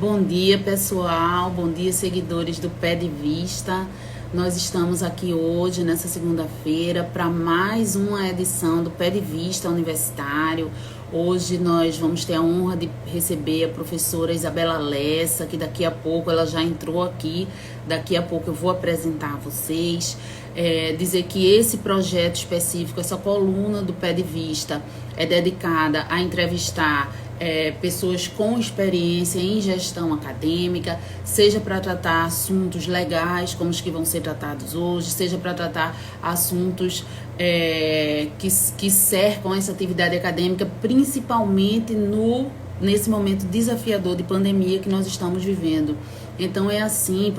Bom dia, pessoal. Bom dia, seguidores do Pé de Vista. Nós estamos aqui hoje, nessa segunda-feira, para mais uma edição do Pé de Vista Universitário. Hoje nós vamos ter a honra de receber a professora Isabela Lessa, que daqui a pouco ela já entrou aqui. Daqui a pouco eu vou apresentar a vocês. Dizer que esse projeto específico, essa coluna do Pé de Vista, é dedicada a entrevistar pessoas com experiência em gestão acadêmica, seja para tratar assuntos legais, como os que vão ser tratados hoje, seja para tratar assuntos que cercam essa atividade acadêmica, principalmente nesse momento desafiador de pandemia que nós estamos vivendo. Então é assim,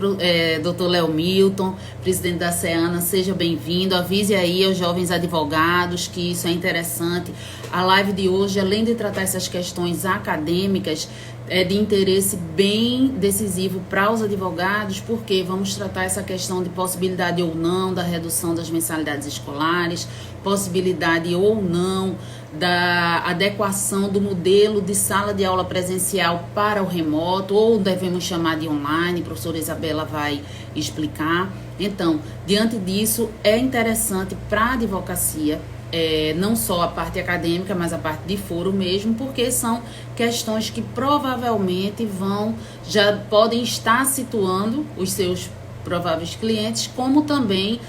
Dr. Léo Milton, presidente da SEANA, seja bem-vindo. Avise aí aos jovens advogados que isso é interessante. A live de hoje, além de tratar essas questões acadêmicas, é de interesse bem decisivo para os advogados, porque vamos tratar essa questão de possibilidade ou não da redução das mensalidades escolares, possibilidade ou não da adequação do modelo de sala de aula presencial para o remoto, ou devemos chamar de online, a professora Isabela vai explicar. Então, diante disso, é interessante para a advocacia, não só a parte acadêmica, mas a parte de foro mesmo, porque são questões que provavelmente já podem estar situando os seus prováveis clientes, como também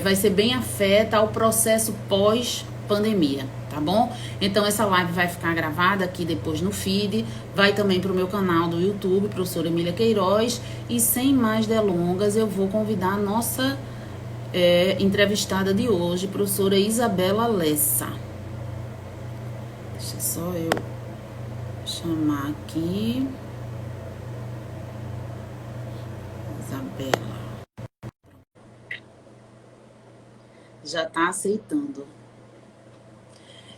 vai ser bem afeta ao processo pós-pandemia, tá bom? Então essa live vai ficar gravada aqui depois no feed, vai também para o meu canal do YouTube, professora Emília Queiroz, e sem mais delongas eu vou convidar a nossa entrevistada de hoje, professora Isabela Lessa. Deixa só eu chamar aqui. Isabela. Já está aceitando.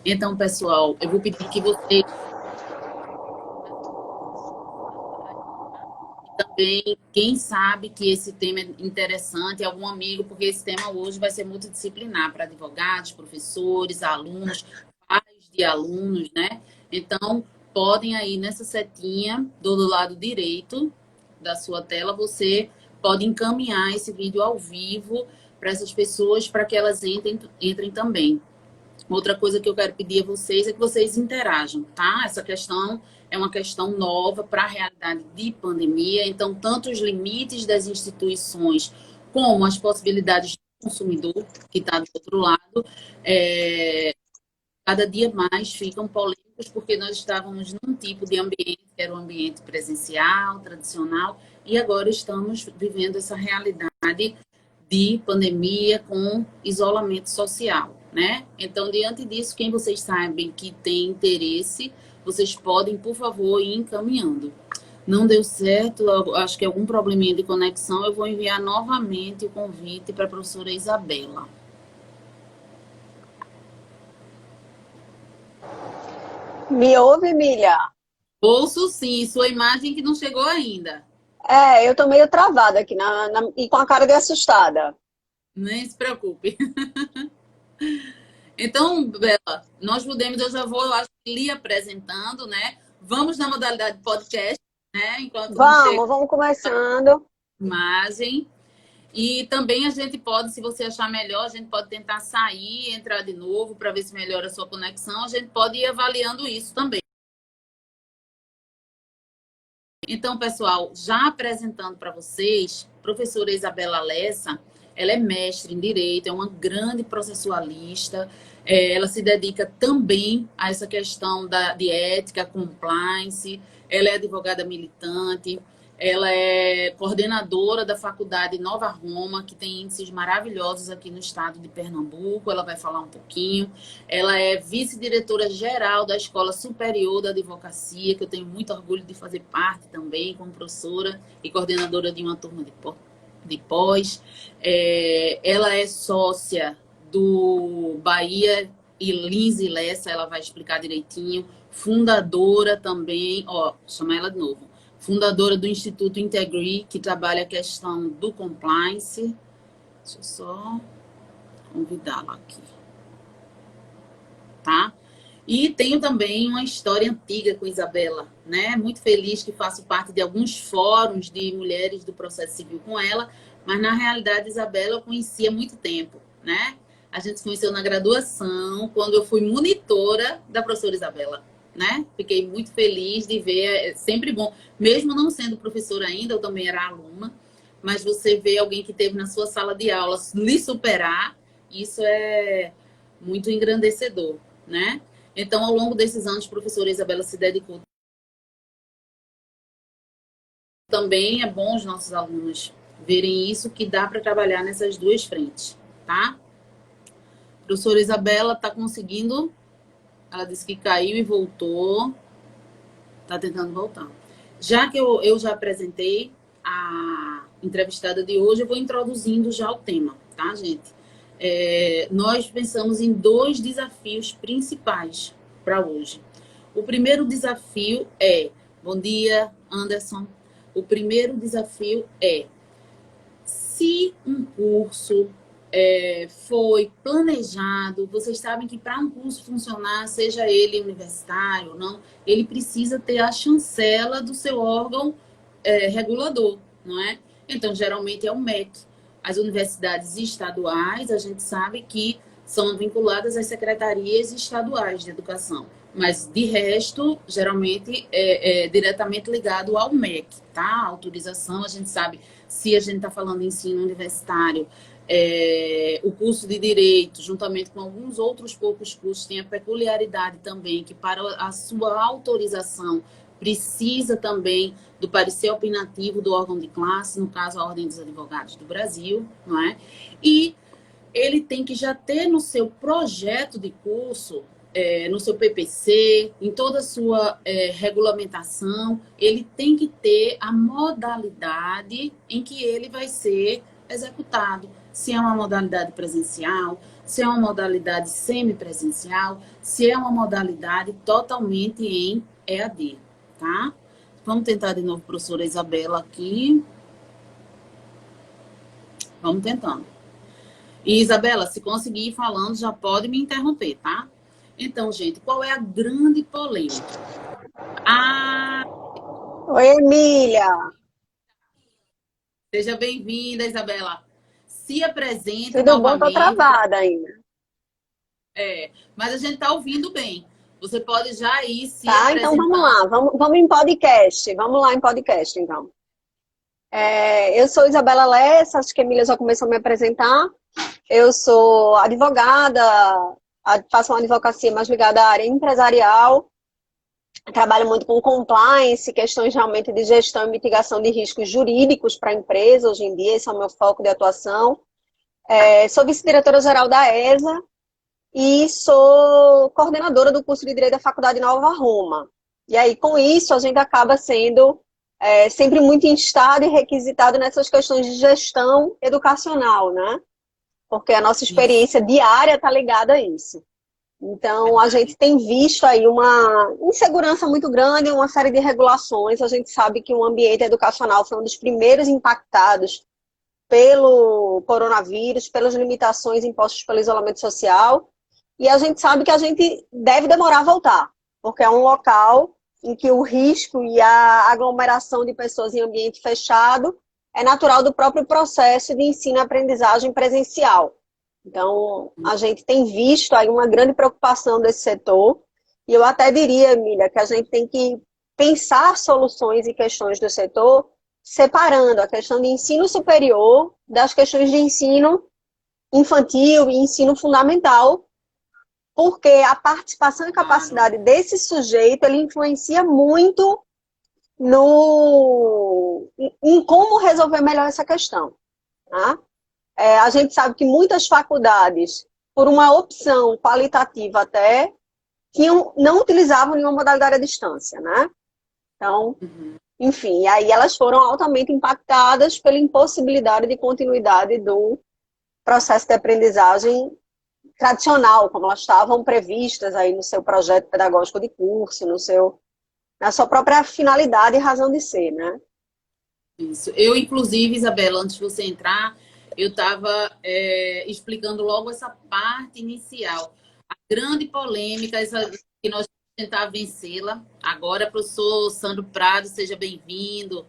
Então, pessoal, eu vou pedir que vocês também, quem sabe que esse tema é interessante, algum amigo, porque esse tema hoje vai ser multidisciplinar para advogados, professores, alunos, pais de alunos, né? Então, podem aí nessa setinha do lado direito da sua tela, você pode encaminhar esse vídeo ao vivo para essas pessoas, para que elas entrem também. Outra coisa que eu quero pedir a vocês é que vocês interajam, tá? Essa questão é uma questão nova para a realidade de pandemia, então, tanto os limites das instituições como as possibilidades do consumidor, que está do outro lado, cada dia mais ficam polêmicos, porque nós estávamos num tipo de ambiente que era um ambiente presencial, tradicional, e agora estamos vivendo essa realidade de pandemia com isolamento social, né? Então, diante disso, quem vocês sabem que tem interesse, vocês podem, por favor, ir encaminhando. Não deu certo, acho que algum probleminha de conexão, eu vou enviar novamente o convite para a professora Isabela. Me ouve, Emília? Ouço sim, sua imagem que não chegou ainda. Eu tô meio travada aqui e com a cara de assustada. Nem se preocupe. Então, Bela, nós podemos, eu já vou, eu acho, lhe apresentando, né? Vamos na modalidade podcast, né? Enquanto não chega Vamos começando. a imagem. E também a gente pode, se você achar melhor, a gente pode tentar sair, entrar de novo para ver se melhora a sua conexão. A gente pode ir avaliando isso também. Então, pessoal, já apresentando para vocês, professora Isabela Lessa, ela é mestre em Direito, é uma grande processualista, ela se dedica também a essa questão de ética, compliance, ela é advogada militante, ela é coordenadora da Faculdade Nova Roma, que tem índices maravilhosos aqui no estado de Pernambuco, ela vai falar um pouquinho. Ela é vice-diretora-geral da Escola Superior da Advocacia, que eu tenho muito orgulho de fazer parte também, como professora e coordenadora de uma turma de pós. Ela é sócia do Bahia e Lins e Lessa, ela vai explicar direitinho. Fundadora também, chama ela de novo. Fundadora do Instituto Integri, que trabalha a questão do compliance. Deixa eu só convidá-la aqui. Tá? E tenho também uma história antiga com Isabela. né? Muito feliz que faço parte de alguns fóruns de mulheres do processo civil com ela, mas na realidade, Isabela, eu conhecia há muito tempo, né? A gente se conheceu na graduação, quando eu fui monitora da professora Isabela, né? Fiquei muito feliz de ver, é sempre bom, mesmo não sendo professora ainda, eu também era aluna, mas você vê alguém que teve na sua sala de aula lhe superar, isso é muito engrandecedor, né? Então, ao longo desses anos, a professora Isabela se dedicou também. É bom os nossos alunos verem isso, que dá para trabalhar nessas duas frentes, tá? A professora Isabela está conseguindo, ela disse que caiu e voltou, está tentando voltar. Já que eu já apresentei a entrevistada de hoje, eu vou introduzindo já o tema, tá, gente? Nós pensamos em dois desafios principais para hoje. O primeiro desafio é... Bom dia, Anderson. O primeiro desafio é: se um curso foi planejado, vocês sabem que para um curso funcionar, seja ele universitário ou não, ele precisa ter a chancela do seu órgão regulador, não é? Então, geralmente é o MEC. As universidades estaduais, a gente sabe que são vinculadas às secretarias estaduais de educação. Mas, de resto, geralmente é diretamente ligado ao MEC, tá? A autorização, a gente sabe, se a gente está falando de ensino universitário, o curso de Direito, juntamente com alguns outros poucos cursos, tem a peculiaridade também que, para a sua autorização, precisa também do parecer opinativo do órgão de classe, no caso, a Ordem dos Advogados do Brasil, não é? E ele tem que já ter no seu projeto de curso, no seu PPC, em toda a sua regulamentação, ele tem que ter a modalidade em que ele vai ser executado. Se é uma modalidade presencial, se é uma modalidade semipresencial, se é uma modalidade totalmente em EAD, tá? Vamos tentar de novo, professora Isabela, aqui. Vamos tentando. E, Isabela, se conseguir ir falando, já pode me interromper, tá? Então, gente, qual é a grande polêmica? Oi, Emília. Seja bem-vinda, Isabela. Se apresente Tudo bom? Tô novamente. travada ainda. Mas a gente está ouvindo bem. Você pode já ir se Tá, então vamos lá. apresentando. Vamos em podcast. Vamos lá em podcast, então. Eu sou Isabela Lessa, acho que a Emília já começou a me apresentar. Eu sou advogada, faço uma advocacia mais ligada à área empresarial. Trabalho muito com compliance, questões realmente de gestão e mitigação de riscos jurídicos para a empresa. Hoje em dia, esse é o meu foco de atuação. Sou vice-diretora-geral da ESA e sou coordenadora do curso de Direito da Faculdade Nova Roma. E aí, com isso, a gente acaba sendo sempre muito instado e requisitado nessas questões de gestão educacional, né? Porque a nossa Isso, experiência diária está ligada a isso. Então, a verdade. gente tem visto aí uma insegurança muito grande, uma série de regulações. A gente sabe que o ambiente educacional foi um dos primeiros impactados pelo coronavírus, pelas limitações impostas pelo isolamento social. E a gente sabe que a gente deve demorar a voltar, porque é um local em que o risco e a aglomeração de pessoas em ambiente fechado é natural do próprio processo de ensino e aprendizagem presencial. Então, a gente tem visto aí uma grande preocupação desse setor, e eu até diria, Emília, que a gente tem que pensar soluções e questões do setor separando a questão de ensino superior das questões de ensino infantil e ensino fundamental, porque a participação e Claro. capacidade desse sujeito, ele influencia muito em como resolver melhor essa questão. Tá? A gente sabe que muitas faculdades, por uma opção qualitativa até, não utilizavam nenhuma modalidade à distância, né? Então, enfim, e aí elas foram altamente impactadas pela impossibilidade de continuidade do processo de aprendizagem tradicional, como elas estavam previstas aí no seu projeto pedagógico de curso, na sua própria finalidade e razão de ser, né? Isso. Eu, inclusive, Isabela, antes de você entrar, eu estava explicando logo essa parte inicial. A grande polêmica essa que nós tentar vencê-la. Agora, professor Sandro Prado, seja bem-vindo.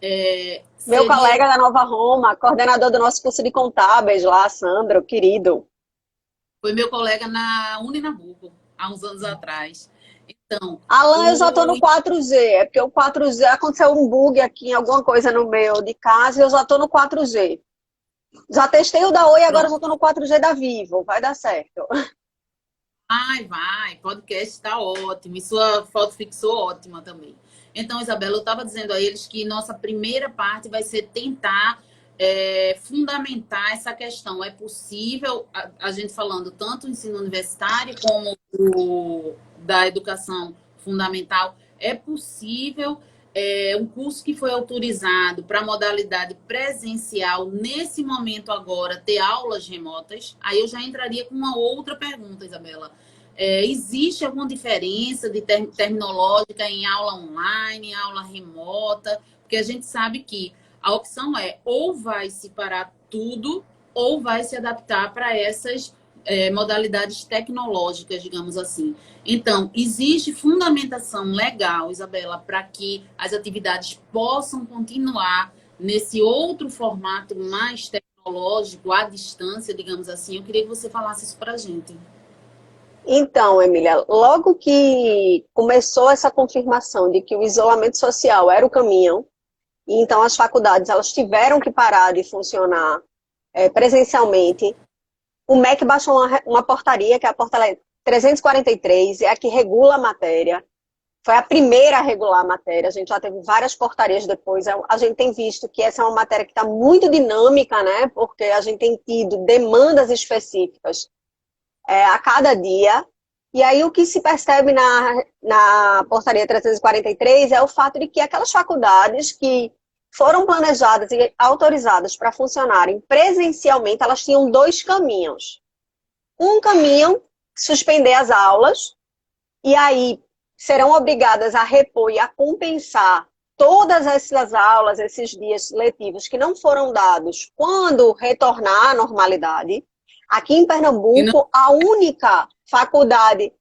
Meu Seria colega da Nova Roma, coordenador do nosso curso de contábeis lá, Sandro, querido. Foi meu colega na Uninabuco, há uns anos atrás. Então, Alan, eu já tô o, no 4G, é porque o 4G aconteceu um bug aqui em alguma coisa no meu de casa e eu já tô no 4G. Já testei o da Oi, agora pronto. já tô no 4G da Vivo, vai dar certo. Vai, podcast está ótimo. E sua foto fixou ótima também. Então, Isabela, eu estava dizendo a eles que nossa primeira parte vai ser tentar fundamentar essa questão. É possível, a gente falando tanto o ensino universitário como da educação fundamental, é possível um curso que foi autorizado para modalidade presencial, nesse momento agora, ter aulas remotas? Aí eu já entraria com uma outra pergunta, Isabela. Existe alguma diferença de terminológica em aula online, aula remota? Porque a gente sabe que a opção é ou vai se parar tudo ou vai se adaptar para essas modalidades tecnológicas, digamos assim. Então, existe fundamentação legal, Isabela, para que as atividades possam continuar nesse outro formato mais tecnológico, à distância, digamos assim. Eu queria que você falasse isso para a gente. Então, Emília, logo que começou essa confirmação de que o isolamento social era o caminho, e então as faculdades elas tiveram que parar de funcionar presencialmente, o MEC baixou uma portaria, que é a portaria 343, é a que regula a matéria. Foi a primeira a regular a matéria, a gente já teve várias portarias depois. A gente tem visto que essa é uma matéria que está muito dinâmica, né? Porque a gente tem tido demandas específicas a cada dia. E aí o que se percebe na portaria 343 é o fato de que aquelas faculdades que foram planejadas e autorizadas para funcionarem presencialmente, elas tinham dois caminhos. Um caminho, suspender as aulas, e aí serão obrigadas a repor e a compensar todas essas aulas, esses dias letivos que não foram dados quando retornar à normalidade. Aqui em E não, Pernambuco, a única faculdade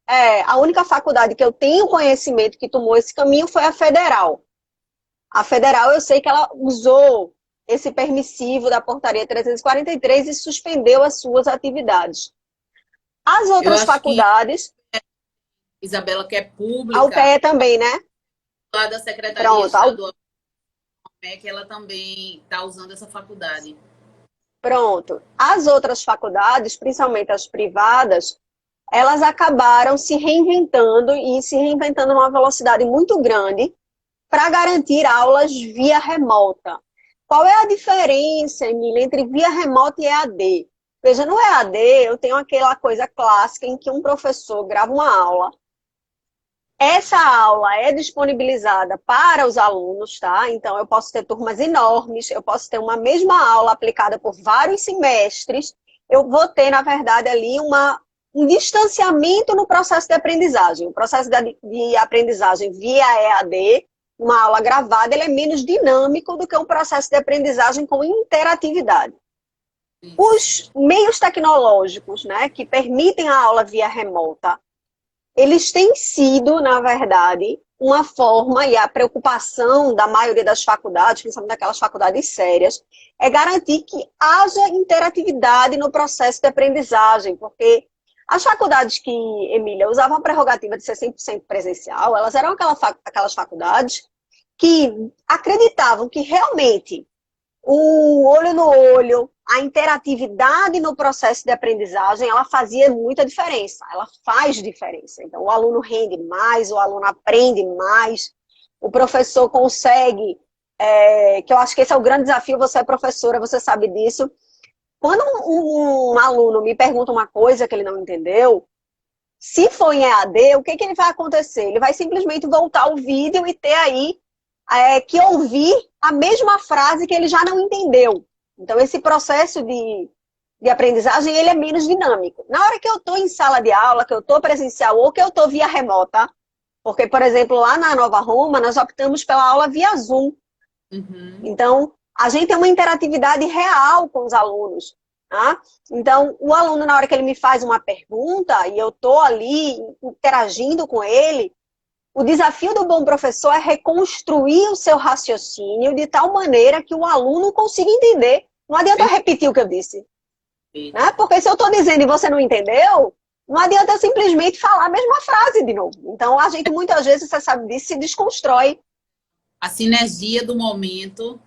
que eu tenho conhecimento que tomou esse caminho foi a Federal. A Federal, eu sei que ela usou esse permissivo da portaria 343 e suspendeu as suas atividades. As eu outras acho que faculdades, Isabela, que é a pública, UPE também, né? lá da Secretaria Pronto, Estadual, que ela também está usando essa faculdade. pronto. As outras faculdades, principalmente as privadas, elas acabaram se reinventando e se reinventando numa velocidade muito grande para garantir aulas via remota. Qual é a diferença, Emília, entre via remota e EAD? Veja, no EAD eu tenho aquela coisa clássica em que um professor grava uma aula. Essa aula é disponibilizada para os alunos, tá? Então, eu posso ter turmas enormes, eu posso ter uma mesma aula aplicada por vários semestres. Eu vou ter, na verdade, ali um distanciamento no processo de aprendizagem. O processo de aprendizagem via EAD, uma aula gravada, ele é menos dinâmico do que um processo de aprendizagem com interatividade. Isso. Os meios tecnológicos, né, que permitem a aula via remota, eles têm sido, na verdade, uma forma, e a preocupação da maioria das faculdades, principalmente daquelas faculdades sérias, é garantir que haja interatividade no processo de aprendizagem, porque as faculdades que, Emília, usavam a prerrogativa de ser 100% presencial, elas eram aquelas faculdades que acreditavam que realmente o olho no olho, a interatividade no processo de aprendizagem, ela fazia muita diferença, ela faz diferença. Então, o aluno rende mais, o aluno aprende mais, o professor consegue, que eu acho que esse é o grande desafio, você é professora, você sabe disso. Quando um aluno me pergunta uma coisa que ele não entendeu, se for em EAD, o que ele vai acontecer? Ele vai simplesmente voltar o vídeo e ter aí que ouvir a mesma frase que ele já não entendeu. Então, esse processo de aprendizagem, ele é menos dinâmico. Na hora que eu estou em sala de aula, que eu estou presencial ou que eu estou via remota, porque, por exemplo, lá na Nova Roma, nós optamos pela aula via Zoom. Uhum. Então, a gente tem uma interatividade real com os alunos. Tá? Então, o aluno, na hora que ele me faz uma pergunta e eu estou ali interagindo com ele, o desafio do bom professor é reconstruir o seu raciocínio de tal maneira que o aluno consiga entender. Não adianta eu repetir o que eu disse. Né? Porque se eu estou dizendo e você não entendeu, não adianta eu simplesmente falar a mesma frase de novo. Então, a gente muitas vezes, você sabe disso, se desconstrói. A sinergia do momento.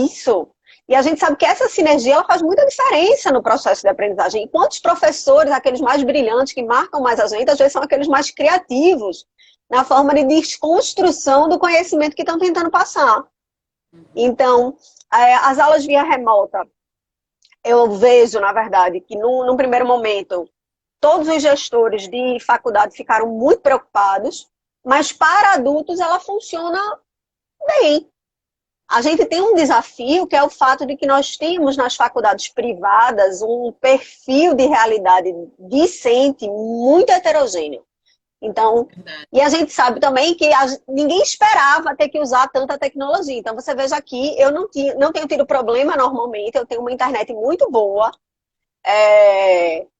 Isso. E a gente sabe que essa sinergia ela faz muita diferença no processo de aprendizagem. E quantos professores, aqueles mais brilhantes, que marcam mais a gente, às vezes são aqueles mais criativos na forma de desconstrução do conhecimento que estão tentando passar. Então, as aulas via remota, eu vejo, na verdade, que num primeiro momento, todos os gestores de faculdade ficaram muito preocupados, mas para adultos ela funciona bem. A gente tem um desafio, que é o fato de que nós temos nas faculdades privadas um perfil de realidade discente muito heterogêneo. Então, e a gente sabe também que ninguém esperava ter que usar tanta tecnologia. Então, você veja aqui, eu não tenho tido problema normalmente, eu tenho uma internet muito boa.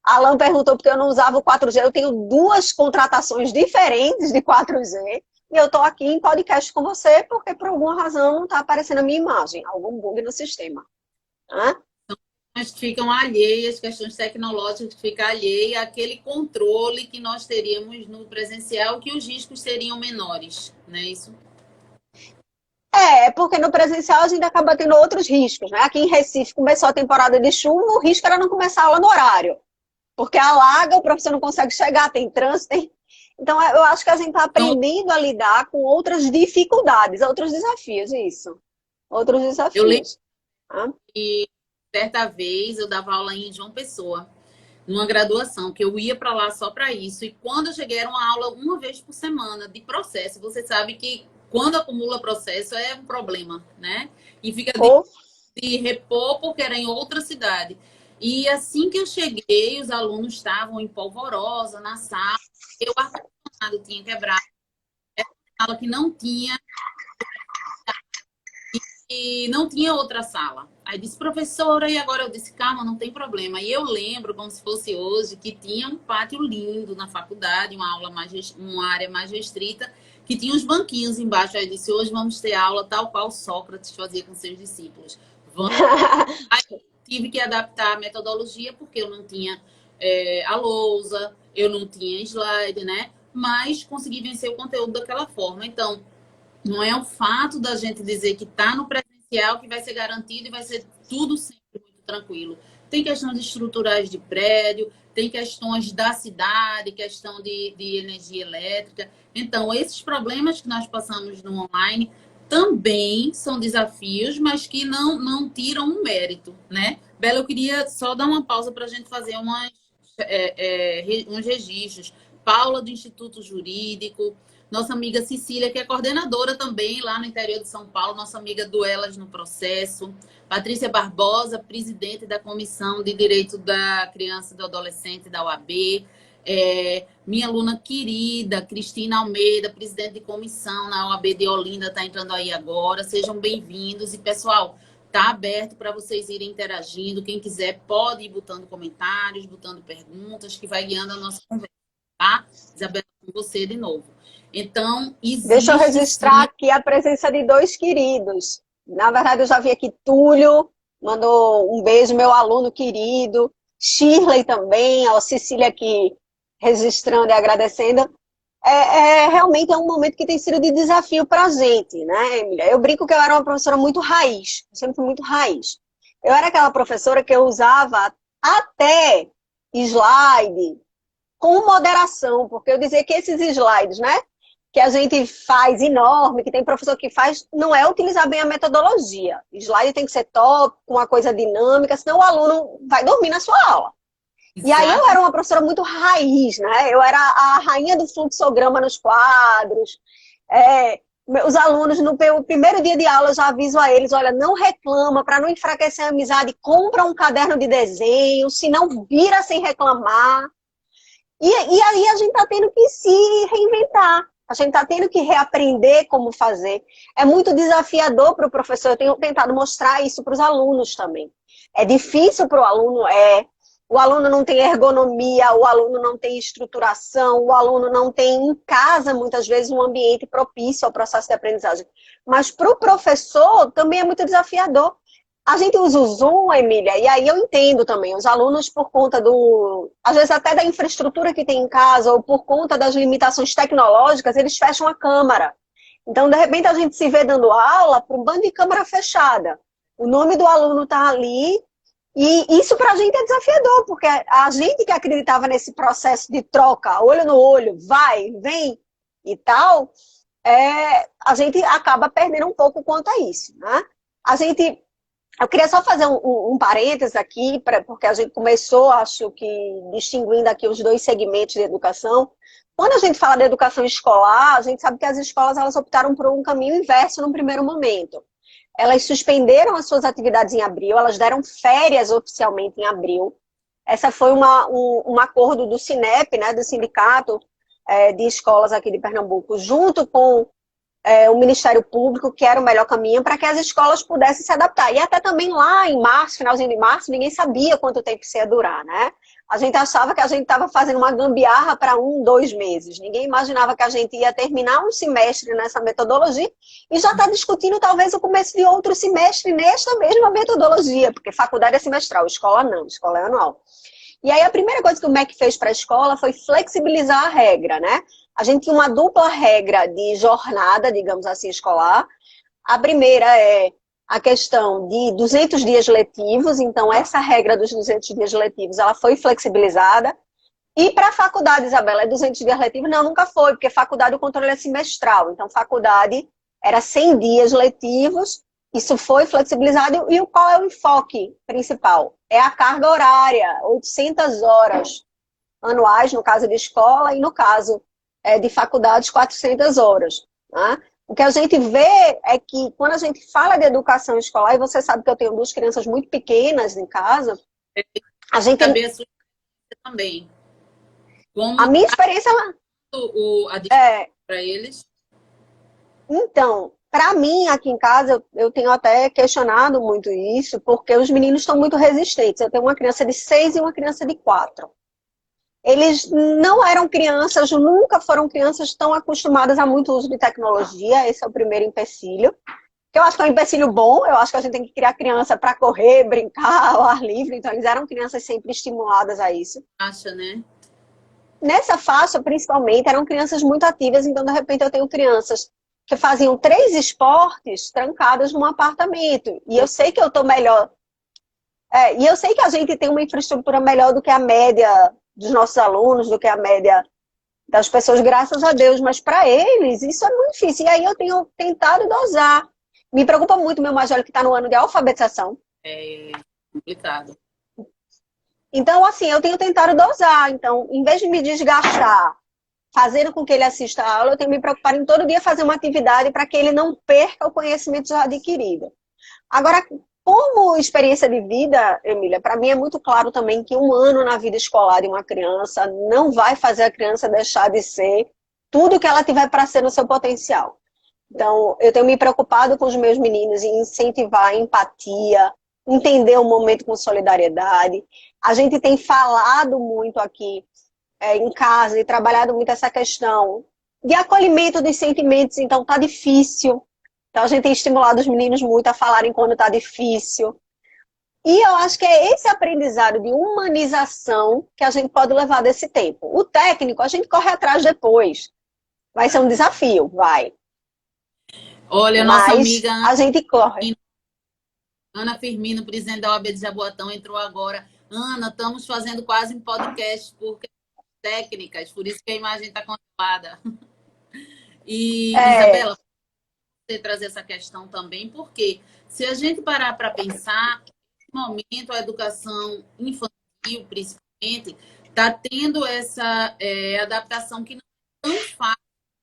Alan perguntou porque eu não usava o 4G, eu tenho 2 contratações diferentes de 4G. E eu estou aqui em podcast com você porque, por alguma razão, não está aparecendo a minha imagem. Algum bug no sistema. Mas que ficam alheias, questões tecnológicas que ficam alheias àquele controle que nós teríamos no presencial, que os riscos seriam menores, não é isso? Porque no presencial a gente acaba tendo outros riscos, né? Aqui em Recife começou a temporada de chuva, o risco era não começar a aula no horário. Porque alaga, o professor não consegue chegar, tem trânsito, Então, eu acho que a gente está aprendendo a lidar com outras dificuldades, outros desafios, isso. Outros desafios. Eu lembro que certa vez eu dava aula em João Pessoa, numa graduação, que eu ia para lá só para isso. E quando eu cheguei, era uma aula uma vez por semana de processo. Você sabe que quando acumula processo é um problema, né? E fica de repor porque era em outra cidade. E assim que eu cheguei, os alunos estavam em polvorosa na sala. Eu ar-condicionado tinha quebrado. Era uma sala que não tinha e não tinha outra sala. Aí disse, professora, e agora eu disse, calma, não tem problema. E eu lembro, como se fosse hoje, que tinha um pátio lindo na faculdade, uma área mais restrita, que tinha uns banquinhos embaixo. Aí disse, hoje vamos ter aula tal qual Sócrates fazia com seus discípulos. Aí tive que adaptar a metodologia, porque eu não tinha a lousa, eu não tinha slide, né? Mas consegui vencer o conteúdo daquela forma. Então, não é o fato da gente dizer que está no presencial que vai ser garantido e vai ser tudo sempre muito tranquilo. Tem questões estruturais de prédio, tem questões da cidade, questão de energia elétrica. Então, esses problemas que nós passamos no online também são desafios, mas que não tiram o mérito, né? Bela, eu queria só dar uma pausa para a gente fazer uns registros. Paula, do Instituto Jurídico, nossa amiga Cecília, que é coordenadora também lá no interior de São Paulo, nossa amiga do Elas no Processo. Patrícia Barbosa, presidente da Comissão de Direito da Criança e do Adolescente da OAB. Minha aluna querida, Cristina Almeida, presidente de comissão na OAB de Olinda, está entrando aí agora. Sejam bem-vindos. E, pessoal, está aberto para vocês irem interagindo. Quem quiser pode ir botando comentários, botando perguntas, que vai guiando a nossa conversa, tá? Isabela, com você de novo. Então, deixa eu registrar aqui a presença de 2 queridos. Na verdade, eu já vi aqui Túlio, mandou um beijo, meu aluno querido. Shirley também, a Cecília aqui registrando e agradecendo. Realmente é um momento que tem sido de desafio para a gente, né, Emília? Eu brinco que eu era uma professora muito raiz, sempre fui muito raiz. Eu era aquela professora que eu usava até slide com moderação, porque eu dizia que esses slides, né, que a gente faz enorme, que tem professor que faz, não é utilizar bem a metodologia. Slide tem que ser top, com uma coisa dinâmica, senão o aluno vai dormir na sua aula. Exato. E aí eu era uma professora muito raiz, né? Eu era a rainha do fluxograma nos quadros. Os alunos, no primeiro dia de aula, eu já aviso a eles, olha, não reclama, para não enfraquecer a amizade, compra um caderno de desenho, se não vira sem reclamar. E aí a gente está tendo que se reinventar. A gente está tendo que reaprender como fazer. É muito desafiador para o professor. Eu tenho tentado mostrar isso para os alunos também. É difícil para o aluno, o aluno não tem ergonomia, o aluno não tem estruturação, o aluno não tem em casa, muitas vezes, um ambiente propício ao processo de aprendizagem. Mas para o professor também é muito desafiador. A gente usa o Zoom, Emília, e aí eu entendo também, os alunos, por conta às vezes até da infraestrutura que tem em casa, ou por conta das limitações tecnológicas, eles fecham a câmera. Então, de repente, a gente se vê dando aula para um bando de câmera fechada. O nome do aluno está ali, e isso para a gente é desafiador, porque a gente que acreditava nesse processo de troca, olho no olho, vai, vem e tal, a gente acaba perdendo um pouco quanto a isso, né? Eu queria só fazer um parênteses aqui, porque a gente começou, acho que, distinguindo aqui os dois segmentos de educação. Quando a gente fala de educação escolar, a gente sabe que as escolas elas optaram por um caminho inverso no primeiro momento. Elas suspenderam as suas atividades em abril, elas deram férias oficialmente em abril. Essa foi um acordo do Sinep, né, do Sindicato de Escolas aqui de Pernambuco, junto com o Ministério Público, que era o melhor caminho para que as escolas pudessem se adaptar. E até também lá em março, finalzinho de março, ninguém sabia quanto tempo isso ia durar, né? A gente achava que a gente estava fazendo uma gambiarra para 2 meses. Ninguém imaginava que a gente ia terminar um semestre nessa metodologia e já está discutindo talvez o começo de outro semestre nesta mesma metodologia, porque faculdade é semestral, escola não, escola é anual. E aí a primeira coisa que o MEC fez para a escola foi flexibilizar a regra, né? A gente tinha uma dupla regra de jornada, digamos assim, escolar. A primeira é a questão de 200 dias letivos, então essa regra dos 200 dias letivos, ela foi flexibilizada. E para a faculdade, Isabela, é 200 dias letivos? Não, nunca foi, porque faculdade o controle é semestral, então faculdade era 100 dias letivos, isso foi flexibilizado. E qual é o enfoque principal? É a carga horária, 800 horas anuais, no caso de escola, e no caso de faculdades, 400 horas. Né? O que a gente vê é que quando a gente fala de educação escolar, e você sabe que eu tenho 2 crianças muito pequenas em casa, a gente... também. A minha experiência... para eles? Então, para mim, aqui em casa, eu tenho até questionado muito isso, porque os meninos estão muito resistentes. Eu tenho uma criança de 6 e uma criança de 4. Eles não eram crianças, nunca foram crianças tão acostumadas a muito uso de tecnologia. Esse é o primeiro empecilho. Que eu acho que é um empecilho bom. Eu acho que a gente tem que criar criança para correr, brincar ao ar livre. Então, eles eram crianças sempre estimuladas a isso. Acha, né? Nessa faixa, principalmente, eram crianças muito ativas. Então, de repente, eu tenho crianças que faziam 3 esportes trancadas num apartamento. E eu sei que eu estou melhor. E eu sei que a gente tem uma infraestrutura melhor do que a média dos nossos alunos, do que a média das pessoas, graças a Deus. Mas para eles, isso é muito difícil. E aí eu tenho tentado dosar. Me preocupa muito meu mais velho que está no ano de alfabetização. É complicado. Então, assim, eu tenho tentado dosar. Então, em vez de me desgastar fazendo com que ele assista a aula, eu tenho me preocupado em todo dia fazer uma atividade para que ele não perca o conhecimento já adquirido. Agora, como experiência de vida, Emília, para mim é muito claro também que 1 ano na vida escolar de uma criança não vai fazer a criança deixar de ser tudo que ela tiver para ser no seu potencial. Então, eu tenho me preocupado com os meus meninos em incentivar a empatia, entender o momento com solidariedade. A gente tem falado muito aqui em casa e trabalhado muito essa questão de acolhimento dos sentimentos, então tá difícil. Então a gente tem estimulado os meninos muito a falarem quando tá difícil. E eu acho que é esse aprendizado de humanização que a gente pode levar desse tempo. O técnico, a gente corre atrás depois. Vai ser um desafio, vai. Olha, nossa amiga a gente corre. Ana Firmino, presidente da OAB de Jaboatão, entrou agora. Ana, estamos fazendo quase um podcast porque técnicas, por isso que a imagem está controlada. E, Isabela, você trazer essa questão também, porque se a gente parar para pensar, no momento a educação infantil, principalmente, está tendo essa adaptação que não é tão fácil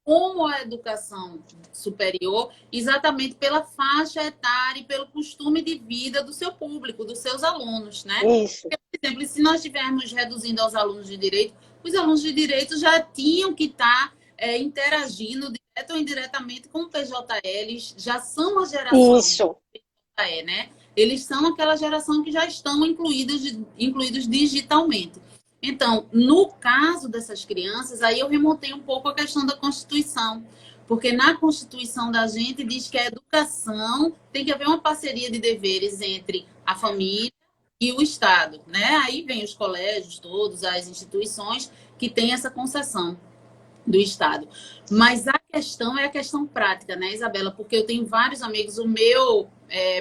como a educação superior, exatamente pela faixa etária e pelo costume de vida do seu público, dos seus alunos, né? Isso. Por exemplo, se nós estivermos reduzindo aos alunos de direito, os alunos de direito já tinham que estar interagindo direto ou indiretamente com o PJLs, já são a geração Isso. né? Eles são aquela geração que já estão incluídos digitalmente. Então, no caso dessas crianças, aí eu remontei um pouco a questão da Constituição, porque na Constituição da gente diz que a educação tem que haver uma parceria de deveres entre a família e o Estado, né? Aí vem os colégios todos, as instituições que têm essa concessão do Estado. Mas a questão é a questão prática, né, Isabela? Porque eu tenho vários amigos,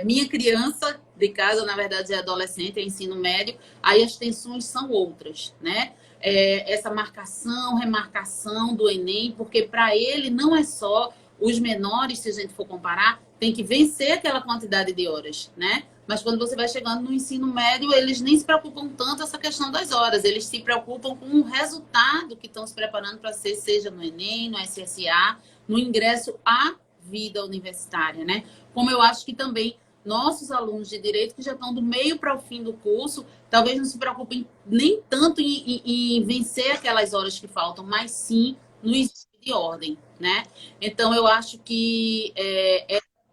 minha criança de casa, na verdade, é adolescente, é ensino médio, aí as tensões são outras, né? Essa marcação, remarcação do Enem, porque para ele não é só os menores, se a gente for comparar, tem que vencer aquela quantidade de horas, né? Mas quando você vai chegando no ensino médio, eles nem se preocupam tanto essa questão das horas. Eles se preocupam com o resultado que estão se preparando para ser, seja no Enem, no SSA, no ingresso à vida universitária, né? Como eu acho que também nossos alunos de direito que já estão do meio para o fim do curso, talvez não se preocupem nem tanto em vencer aquelas horas que faltam, mas sim no exame de ordem, né? Então, eu acho que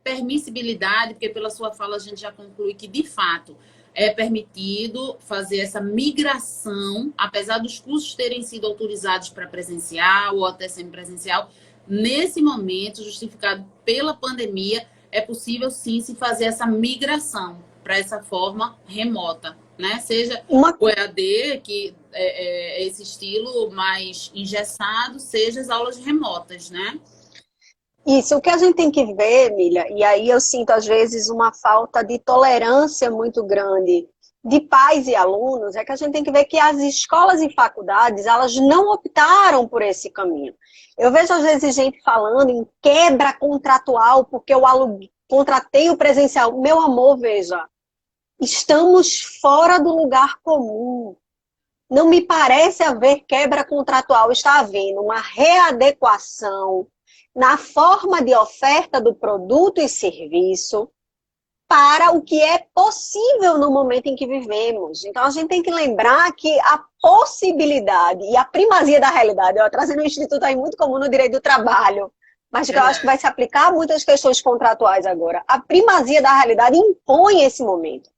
permissibilidade, porque pela sua fala a gente já conclui que, de fato, é permitido fazer essa migração, apesar dos cursos terem sido autorizados para presencial ou até semipresencial, nesse momento, justificado pela pandemia, é possível sim se fazer essa migração para essa forma remota, né? Seja o EAD, que é esse estilo mais engessado, seja as aulas remotas, né? Isso, o que a gente tem que ver, Milha, e aí eu sinto às vezes uma falta de tolerância muito grande de pais e alunos, é que a gente tem que ver que as escolas e faculdades, elas não optaram por esse caminho. Eu vejo às vezes gente falando em quebra contratual porque eu contratei o presencial. Meu amor, veja, estamos fora do lugar comum. Não me parece haver quebra contratual, está havendo uma readequação na forma de oferta do produto e serviço para o que é possível no momento em que vivemos. Então, a gente tem que lembrar que a possibilidade e a primazia da realidade, eu trazendo um instituto aí muito comum no direito do trabalho, mas que eu acho que vai se aplicar a muitas questões contratuais agora. A primazia da realidade impõe esse momento.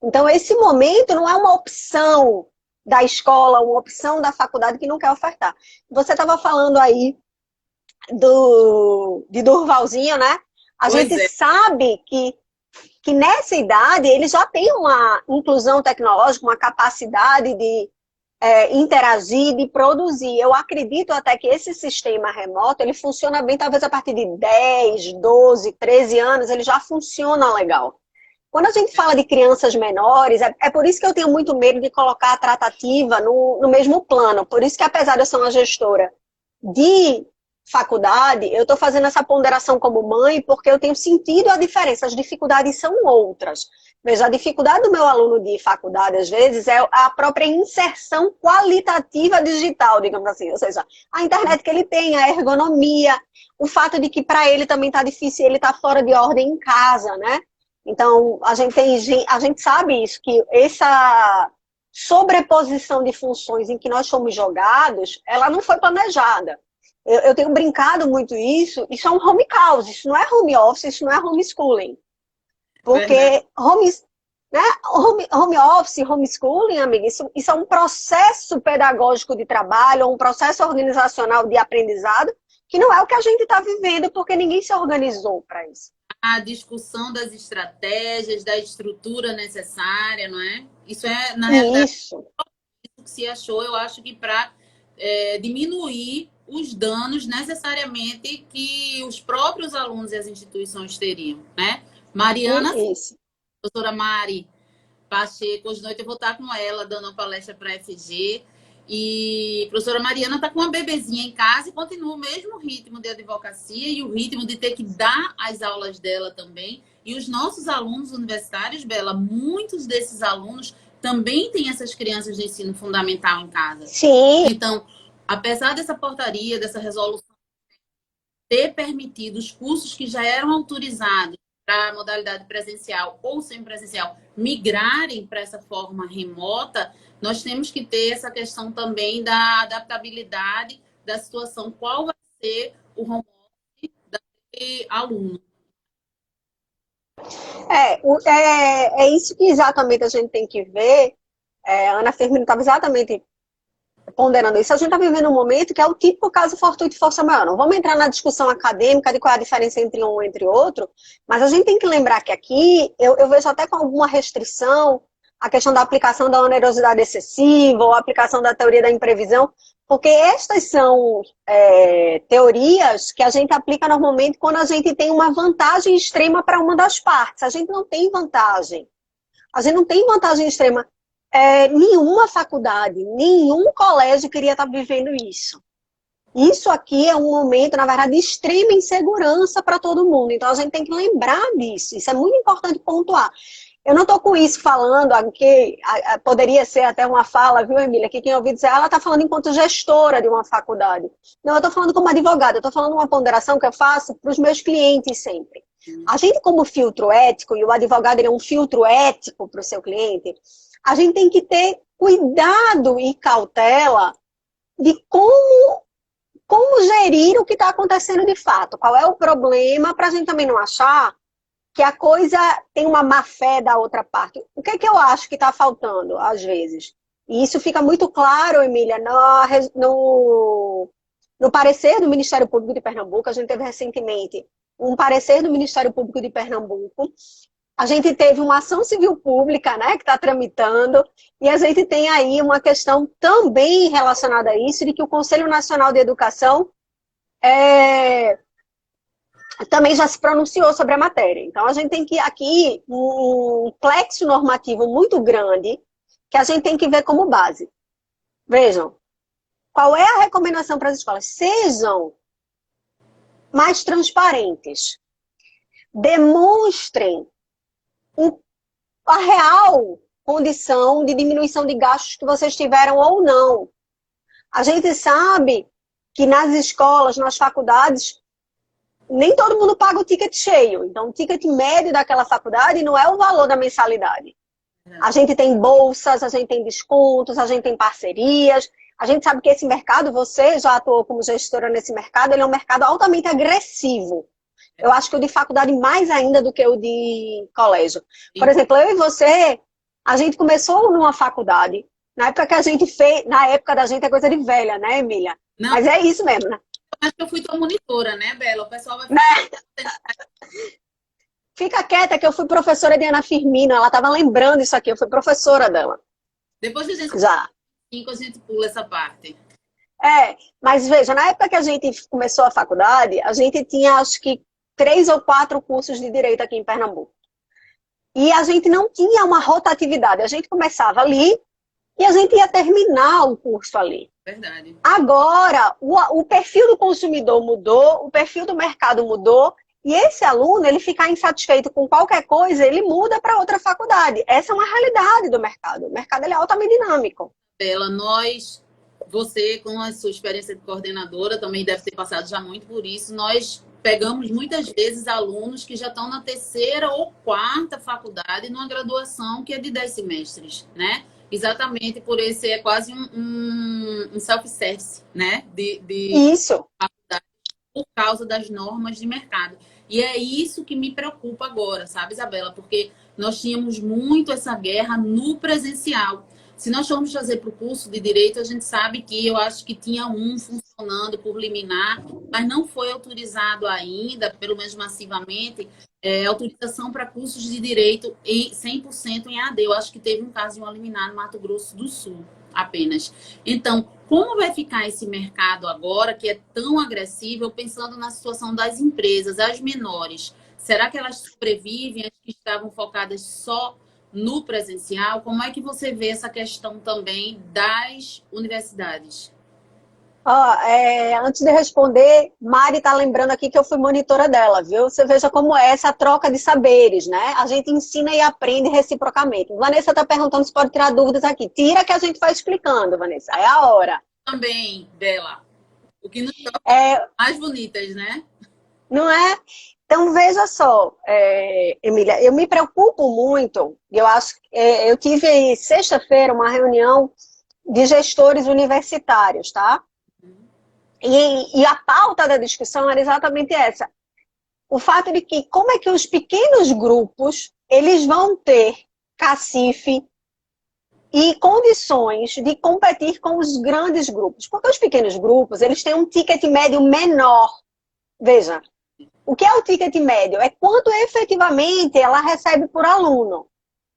Então, esse momento não é uma opção da escola, uma opção da faculdade que não quer ofertar. Você estava falando aí de Durvalzinho, né? A gente sabe que nessa idade ele já tem uma inclusão tecnológica, uma capacidade de interagir, de produzir. Eu acredito até que esse sistema remoto, ele funciona bem, talvez a partir de 10, 12, 13 anos, ele já funciona legal. Quando a gente fala de crianças menores, é por isso que eu tenho muito medo de colocar a tratativa no mesmo plano. Por isso que, apesar de eu ser uma gestora de faculdade, eu estou fazendo essa ponderação como mãe, porque eu tenho sentido a diferença. As dificuldades são outras. Veja, a dificuldade do meu aluno de faculdade, às vezes, é a própria inserção qualitativa digital, digamos assim. Ou seja, a internet que ele tem, a ergonomia, o fato de que para ele também está difícil, ele está fora de ordem em casa, né? Então, a gente sabe isso, que essa sobreposição de funções em que nós somos jogados, ela não foi planejada. Eu tenho brincado muito isso é um home house, isso não é home office, isso não é homeschooling. Porque home office, homeschooling, amiga, isso é um processo pedagógico de trabalho, um processo organizacional de aprendizado, que não é o que a gente está vivendo, porque ninguém se organizou para isso. A discussão das estratégias, da estrutura necessária, não é? Isso é, na realidade, o que se achou, eu acho que para diminuir os danos necessariamente que os próprios alunos e as instituições teriam, né? Mariana, doutora Mari Pacheco, hoje de noite eu vou estar com ela dando uma palestra para a FG. E a professora Mariana está com uma bebezinha em casa e continua o mesmo ritmo de advocacia e o ritmo de ter que dar as aulas dela também. E os nossos alunos universitários, Bela, muitos desses alunos também têm essas crianças de ensino fundamental em casa. Sim. Então, apesar dessa portaria, dessa resolução ter permitido os cursos que já eram autorizados para a modalidade presencial ou semipresencial migrarem para essa forma remota, nós temos que ter essa questão também da adaptabilidade da situação. Qual vai ser o home office daquele aluno. É isso que exatamente a gente tem que ver. A Ana Firmino estava exatamente ponderando isso. A gente está vivendo um momento que é o típico caso fortuito e força maior. Não vamos entrar na discussão acadêmica de qual é a diferença entre um e entre outro, mas a gente tem que lembrar que aqui, eu vejo até com alguma restrição a questão da aplicação da onerosidade excessiva ou a aplicação da teoria da imprevisão, porque estas são teorias que a gente aplica normalmente quando a gente tem uma vantagem extrema para uma das partes. A gente não tem vantagem. A gente não tem vantagem extrema. Nenhuma faculdade, nenhum colégio queria estar vivendo isso. Isso aqui é um momento, na verdade, de extrema insegurança para todo mundo. Então, a gente tem que lembrar disso. Isso é muito importante pontuar. Eu não estou com isso falando aqui, poderia ser até uma fala, viu, Emília? Que quem ouviu dizer, ela está falando enquanto gestora de uma faculdade. Não, eu estou falando como advogada, eu estou falando uma ponderação que eu faço para os meus clientes sempre. A gente, como filtro ético, e o advogado ele é um filtro ético para o seu cliente, a gente tem que ter cuidado e cautela de como gerir o que está acontecendo de fato. Qual é o problema, para a gente também não achar que a coisa tem uma má fé da outra parte. O que é que eu acho que está faltando, às vezes? E isso fica muito claro, Emília, no parecer do Ministério Público de Pernambuco. A gente teve recentemente um parecer do Ministério Público de Pernambuco. A gente teve uma ação civil pública, né, que está tramitando, e a gente tem aí uma questão também relacionada a isso, de que o Conselho Nacional de Educação também já se pronunciou sobre a matéria. Então, a gente tem aqui um plexo normativo muito grande que a gente tem que ver como base. Vejam, qual é a recomendação para as escolas? Sejam mais transparentes. Demonstrem a real condição de diminuição de gastos que vocês tiveram ou não. A gente sabe que nas escolas, nas faculdades, nem todo mundo paga o ticket cheio. Então, o ticket médio daquela faculdade não é o valor da mensalidade. A gente tem bolsas, a gente tem descontos, a gente tem parcerias. A gente sabe que esse mercado, você já atuou como gestora nesse mercado, ele é um mercado altamente agressivo. Eu acho que o de faculdade mais ainda do que o de colégio. Por exemplo, eu e você, a gente começou numa faculdade. Na época que a gente fez, na época da gente é coisa de velha, né, Emília? Não, mas é isso mesmo, né? Acho que eu fui tua monitora, né, Bela? O pessoal vai Fica quieta que eu fui professora de Ana Firmino, ela estava lembrando isso aqui, eu fui professora dela. Depois de Já. A gente pula essa parte. Mas veja, na época que a gente começou a faculdade, a gente tinha acho que 3 ou 4 cursos de direito aqui em Pernambuco. E a gente não tinha uma rotatividade, a gente começava ali e a gente ia terminar o curso ali. Verdade. Agora, o perfil do consumidor mudou, o perfil do mercado mudou, e esse aluno, ele ficar insatisfeito com qualquer coisa, ele muda para outra faculdade. Essa é uma realidade do mercado. O mercado ele é altamente dinâmico. Bela, você, com a sua experiência de coordenadora, também deve ter passado já muito por isso, nós pegamos muitas vezes alunos que já estão na 3ª ou 4ª faculdade, numa graduação que é de 10 semestres, né? Exatamente por esse, é quase um self-service, né? Isso. Por causa das normas de mercado. E é isso que me preocupa agora, sabe, Isabela? Porque nós tínhamos muito essa guerra no presencial. Se nós formos fazer para o curso de Direito, a gente sabe que eu acho que tinha um funcionando por liminar, mas não foi autorizado ainda, pelo menos massivamente, autorização para cursos de Direito em 100% em AD. Eu acho que teve um caso de uma liminar no Mato Grosso do Sul apenas. Então, como vai ficar esse mercado agora, que é tão agressivo, pensando na situação das empresas, as menores? Será que elas sobrevivem, as que estavam focadas só no presencial? Como é que você vê essa questão também das universidades? Antes de responder, Mari está lembrando aqui que eu fui monitora dela, viu? Você veja como é essa troca de saberes, né? A gente ensina e aprende reciprocamente. Vanessa está perguntando se pode tirar dúvidas aqui. Tira que a gente vai explicando, Vanessa. É a hora. Também, Bela. O que nos torna mais bonitas, né? Não é? Então, veja só, Emília, eu me preocupo muito. Eu tive sexta-feira uma reunião de gestores universitários, tá? E a pauta da discussão era exatamente essa. O fato de que como é que os pequenos grupos eles vão ter cacife e condições de competir com os grandes grupos. Porque os pequenos grupos, eles têm um ticket médio menor. Veja, o que é o ticket médio? É quanto efetivamente ela recebe por aluno.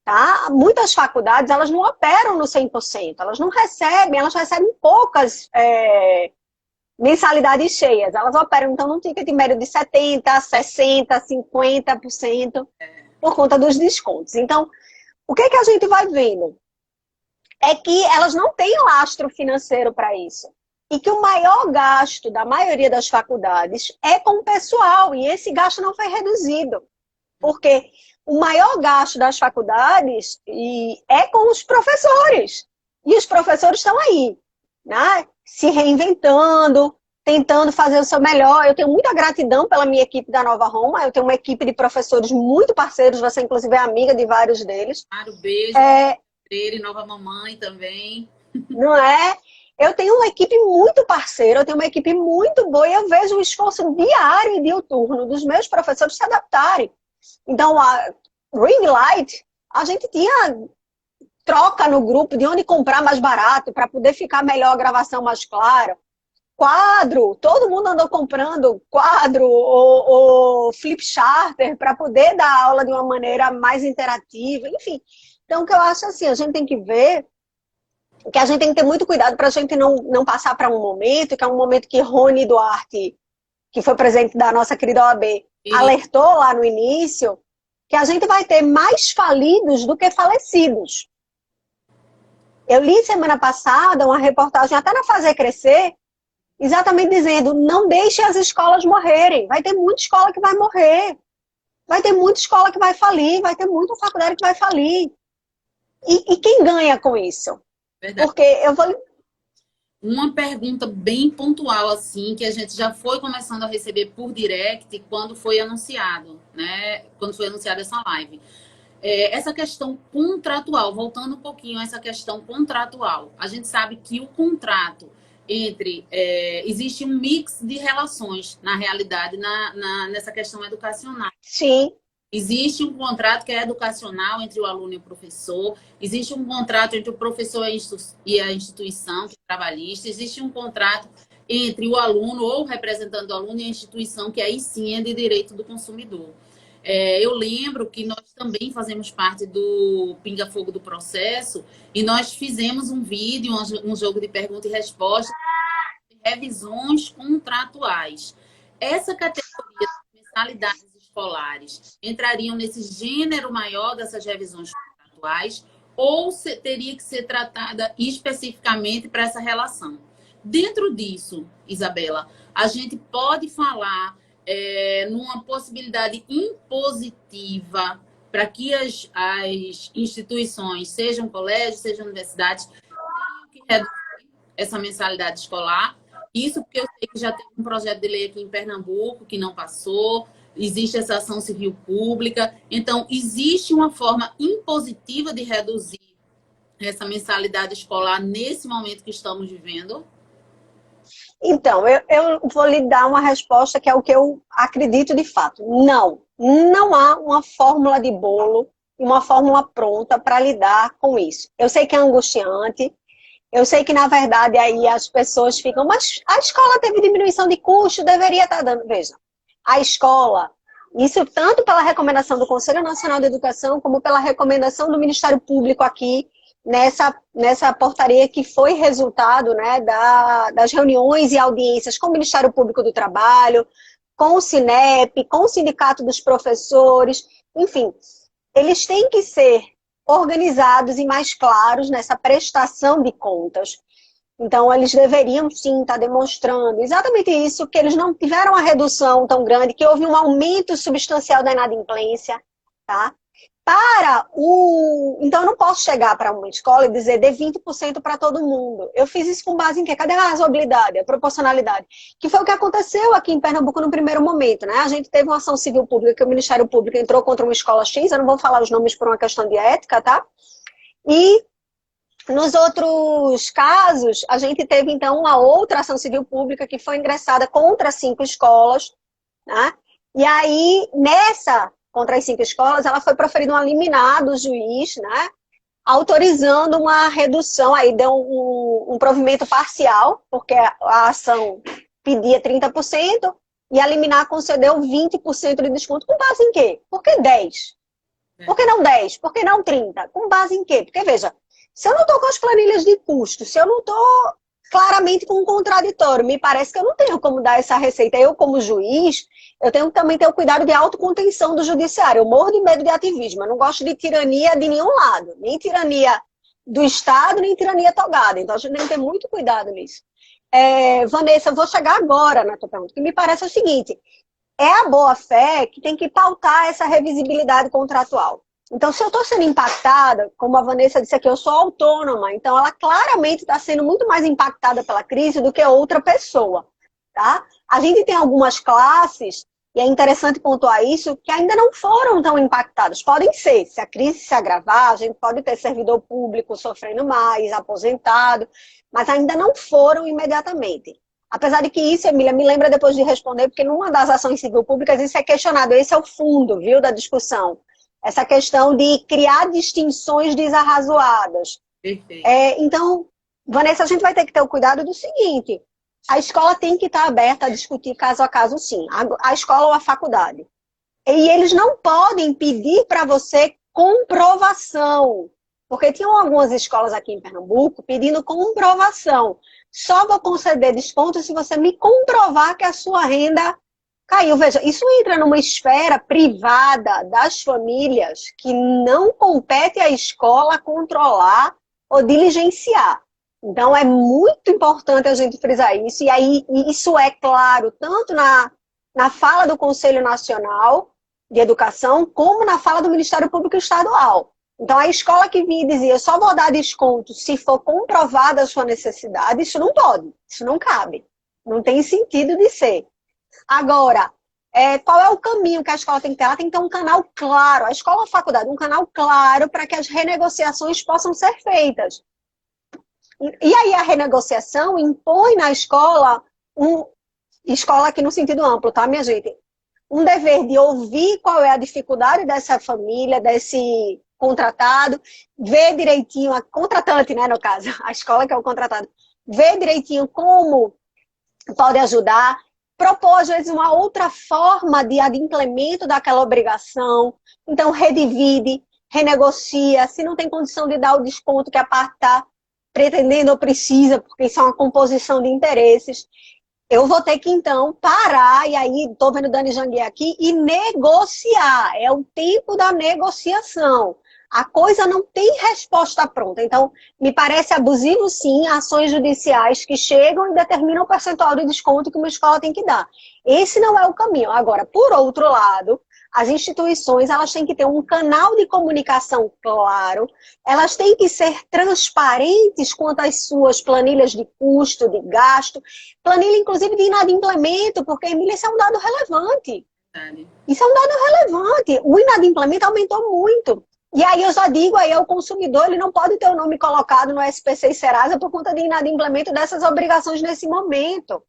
Tá? Muitas faculdades, elas não operam no 100%, elas não recebem, elas recebem poucas mensalidades cheias. Elas operam, então, num ticket médio de 70%, 60%, 50%, por conta dos descontos. Então, o que a gente vai vendo? É que elas não têm lastro financeiro para isso. E que o maior gasto da maioria das faculdades é com o pessoal, e esse gasto não foi reduzido. Porque o maior gasto das faculdades é com os professores. E os professores estão aí, né? Se reinventando, tentando fazer o seu melhor. Eu tenho muita gratidão pela minha equipe da Nova Roma. Eu tenho uma equipe de professores muito parceiros. Você, inclusive, é amiga de vários deles. Claro, beijo. Ele, Nova Mamãe também. Não é? Eu tenho uma equipe muito parceira, eu tenho uma equipe muito boa e eu vejo o esforço diário e diuturno dos meus professores se adaptarem. Então, a Ring Light, a gente tinha troca no grupo de onde comprar mais barato para poder ficar melhor a gravação mais clara. Quadro, todo mundo andou comprando quadro ou flip charter para poder dar aula de uma maneira mais interativa, enfim. Então, o que eu acho assim, a gente tem que ver que a gente tem que ter muito cuidado para a gente não passar para um momento, que é um momento que Rony Duarte, que foi presidente da nossa querida OAB, alertou lá no início, que a gente vai ter mais falidos do que falecidos. Eu li semana passada uma reportagem até na Fazer Crescer, exatamente dizendo, não deixe as escolas morrerem. Vai ter muita escola que vai morrer. Vai ter muita escola que vai falir, vai ter muita faculdade que vai falir. E quem ganha com isso? Verdade. Porque eu vou... Uma pergunta bem pontual, assim, que a gente já foi começando a receber por direct quando foi anunciado, né? Quando foi anunciada essa live. Essa questão contratual, voltando um pouquinho a essa questão contratual. A gente sabe que o contrato existe um mix de relações, na realidade, nessa questão educacional. Sim. Existe um contrato que é educacional entre o aluno e o professor, existe um contrato entre o professor e a instituição, que é trabalhista, existe um contrato entre o aluno ou o representante do aluno e a instituição, que aí sim é de direito do consumidor. Eu lembro que nós também fazemos parte do Pinga Fogo do Processo e nós fizemos um vídeo, um jogo de pergunta e resposta, revisões contratuais. Essa categoria de mensalidades escolares entrariam nesse gênero maior dessas revisões contratuais ou teria que ser tratada especificamente para essa relação? Dentro disso, Isabela, a gente pode falar numa possibilidade impositiva para que as instituições, sejam colégios, sejam universidades, tenham que reduzir essa mensalidade escolar. Isso porque eu sei que já tem um projeto de lei aqui em Pernambuco que não passou, existe essa ação civil pública. Então, existe uma forma impositiva de reduzir essa mensalidade escolar nesse momento que estamos vivendo? Então, eu vou lhe dar uma resposta que é o que eu acredito de fato. Não há uma fórmula de bolo e uma fórmula pronta para lidar com isso. Eu sei que é angustiante, eu sei que, na verdade, aí as pessoas ficam, mas a escola teve diminuição de custo, deveria estar dando. Veja, a escola, isso tanto pela recomendação do Conselho Nacional de Educação, como pela recomendação do Ministério Público aqui, nessa portaria que foi resultado, né, das reuniões e audiências com o Ministério Público do Trabalho, com o Sinep, com o Sindicato dos Professores, enfim, eles têm que ser organizados e mais claros nessa prestação de contas. Então, eles deveriam, sim, estar demonstrando exatamente isso, que eles não tiveram uma redução tão grande, que houve um aumento substancial da inadimplência, tá? Então, eu não posso chegar para uma escola e dizer dê 20% para todo mundo. Eu fiz isso com base em quê? Cadê a razoabilidade, a proporcionalidade? Que foi o que aconteceu aqui em Pernambuco no primeiro momento, né? A gente teve uma ação civil pública que o Ministério Público entrou contra uma escola X, eu não vou falar os nomes por uma questão de ética, tá? E Nos outros casos, a gente teve, então, uma outra ação civil pública que foi ingressada contra 5 escolas, né? E aí, contra as 5 escolas, ela foi proferida uma liminar do juiz, né? Autorizando uma redução, aí deu um provimento parcial, porque a ação pedia 30%, e a liminar concedeu 20% de desconto. Com base em quê? Por que 10? Por que não 10? Por que não 30? Com base em quê? Porque, veja, se eu não estou com as planilhas de custo, se eu não estou claramente com um contraditório, me parece que eu não tenho como dar essa receita. Eu, como juiz, eu tenho que também ter o cuidado de autocontenção do judiciário. Eu morro de medo de ativismo, eu não gosto de tirania de nenhum lado, nem tirania do Estado, nem tirania togada. Então, a gente tem que ter muito cuidado nisso. Vanessa, eu vou chegar agora na tua pergunta. O que me parece é o seguinte, é a boa-fé que tem que pautar essa revisibilidade contratual. Então, se eu estou sendo impactada, como a Vanessa disse aqui, eu sou autônoma, então ela claramente está sendo muito mais impactada pela crise do que outra pessoa, tá? A gente tem algumas classes, e é interessante pontuar isso, que ainda não foram tão impactadas. Podem ser, se a crise se agravar, a gente pode ter servidor público sofrendo mais, aposentado, mas ainda não foram imediatamente. Apesar de que isso, Emília, me lembra depois de responder, porque numa das ações civil públicas isso é questionado. Esse é o fundo, viu, da discussão. Essa questão de criar distinções desarrazoadas. Perfeito. Então, Vanessa, a gente vai ter que ter o cuidado do seguinte, a escola tem que estar aberta a discutir caso a caso, sim. A escola ou a faculdade. E eles não podem pedir para você comprovação. Porque tinham algumas escolas aqui em Pernambuco pedindo comprovação. Só vou conceder desconto se você me comprovar que a sua renda caiu. Veja, isso entra numa esfera privada das famílias que não compete à escola controlar ou diligenciar. Então, é muito importante a gente frisar isso. E aí, isso é claro, tanto na fala do Conselho Nacional de Educação, como na fala do Ministério Público Estadual. Então, a escola que vinha e dizia, eu só vou dar desconto se for comprovada a sua necessidade, isso não pode, isso não cabe. Não tem sentido de ser. Agora, qual é o caminho que a escola tem que ter? Ela tem que ter um canal claro, a escola ou a faculdade, um canal claro para que as renegociações possam ser feitas. E aí a renegociação impõe na escola, escola aqui no sentido amplo, tá, minha gente? Um dever de ouvir qual é a dificuldade dessa família, desse contratado, ver direitinho, a contratante, né, no caso, a escola que é o contratado, ver direitinho como pode ajudar, propor, às vezes, uma outra forma de adimplemento daquela obrigação, então redivide, renegocia, se não tem condição de dar o desconto que a parte está pretendendo ou precisa, porque isso é uma composição de interesses, eu vou ter que, então, parar, e aí estou vendo o Dani Janguier aqui, e negociar. É o tempo da negociação. A coisa não tem resposta pronta. Então, me parece abusivo, sim, ações judiciais que chegam e determinam o percentual de desconto que uma escola tem que dar. Esse não é o caminho. Agora, por outro lado, as instituições elas têm que ter um canal de comunicação claro, elas têm que ser transparentes quanto às suas planilhas de custo, de gasto, planilha inclusive de inadimplemento, porque, Emília, isso é um dado relevante. Isso é um dado relevante. O inadimplemento aumentou muito. E aí eu já digo aí ao consumidor, ele não pode ter o nome colocado no SPC e Serasa por conta de inadimplemento dessas obrigações nesse momento.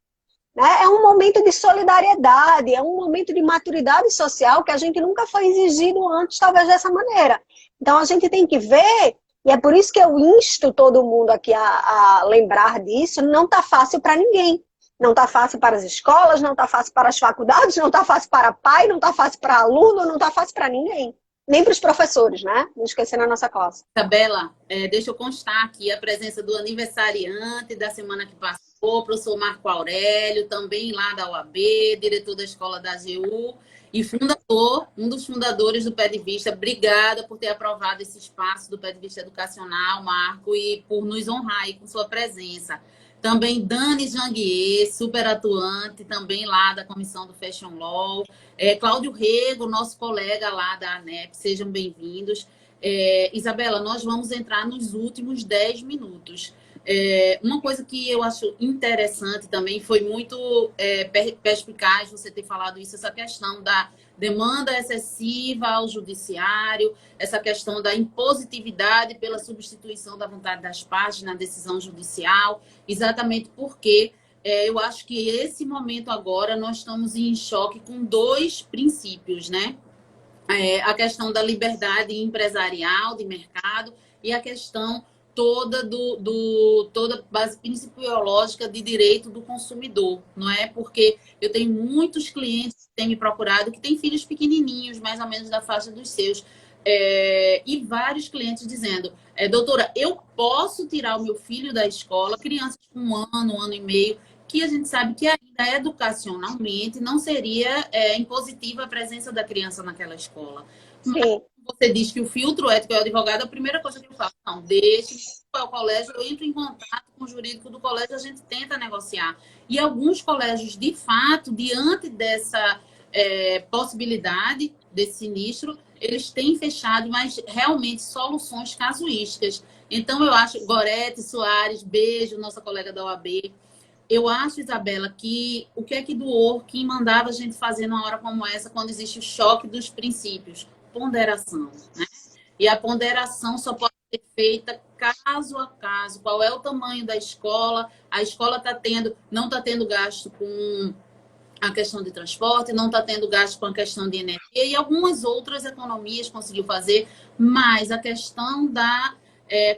É um momento de solidariedade, é um momento de maturidade social que a gente nunca foi exigido antes, talvez dessa maneira. Então a gente tem que ver, e é por isso que eu insto todo mundo aqui a lembrar disso, não está fácil para ninguém. Não está fácil para as escolas, não está fácil para as faculdades, não está fácil para pai, não está fácil para aluno, não está fácil para ninguém. Nem para os professores, né? Não esquecendo a nossa classe. Isabela, deixa eu constar aqui a presença do aniversariante da semana que passou, o professor Marco Aurélio, também lá da UAB, diretor da escola da AGU e fundador, um dos fundadores do Pé de Vista. Obrigada por ter aprovado esse espaço do Pé de Vista Educacional, Marco, e por nos honrar aí com sua presença. Também Dani Janguier, super atuante, também lá da comissão do Fashion Law. Cláudio Rego, nosso colega lá da ANEP, sejam bem-vindos. Isabela, nós vamos entrar nos últimos 10 minutos. Uma coisa que eu acho interessante também foi muito perspicaz você ter falado isso, essa questão da demanda excessiva ao judiciário, essa questão da impositividade pela substituição da vontade das partes na decisão judicial, exatamente porque eu acho que esse momento agora nós estamos em choque com dois princípios, né? A questão da liberdade empresarial de mercado e a questão toda a base principiológica de direito do consumidor, não é? Porque eu tenho muitos clientes que têm me procurado que têm filhos pequenininhos, mais ou menos da faixa dos seus, e vários clientes dizendo, doutora, eu posso tirar o meu filho da escola, crianças com um ano e meio, que a gente sabe que ainda educacionalmente não seria impositiva a presença da criança naquela escola. Mas Sim. você diz que o filtro ético é o advogado, a primeira coisa que eu faço, não, deixe para o colégio, eu entro em contato com o jurídico do colégio, a gente tenta negociar. E alguns colégios, de fato, diante dessa possibilidade, desse sinistro, eles têm fechado, mas realmente soluções casuísticas. Então, eu acho, Gorete Soares, beijo, nossa colega da OAB, eu acho, Isabela, que o que é que doou, quem mandava a gente fazer numa hora como essa, quando existe o choque dos princípios? Ponderação, né? E a ponderação só pode ser feita caso a caso. Qual é o tamanho da escola? A escola não está tendo gasto com a questão de transporte, não está tendo gasto com a questão de energia e algumas outras economias conseguiu fazer, mas a questão da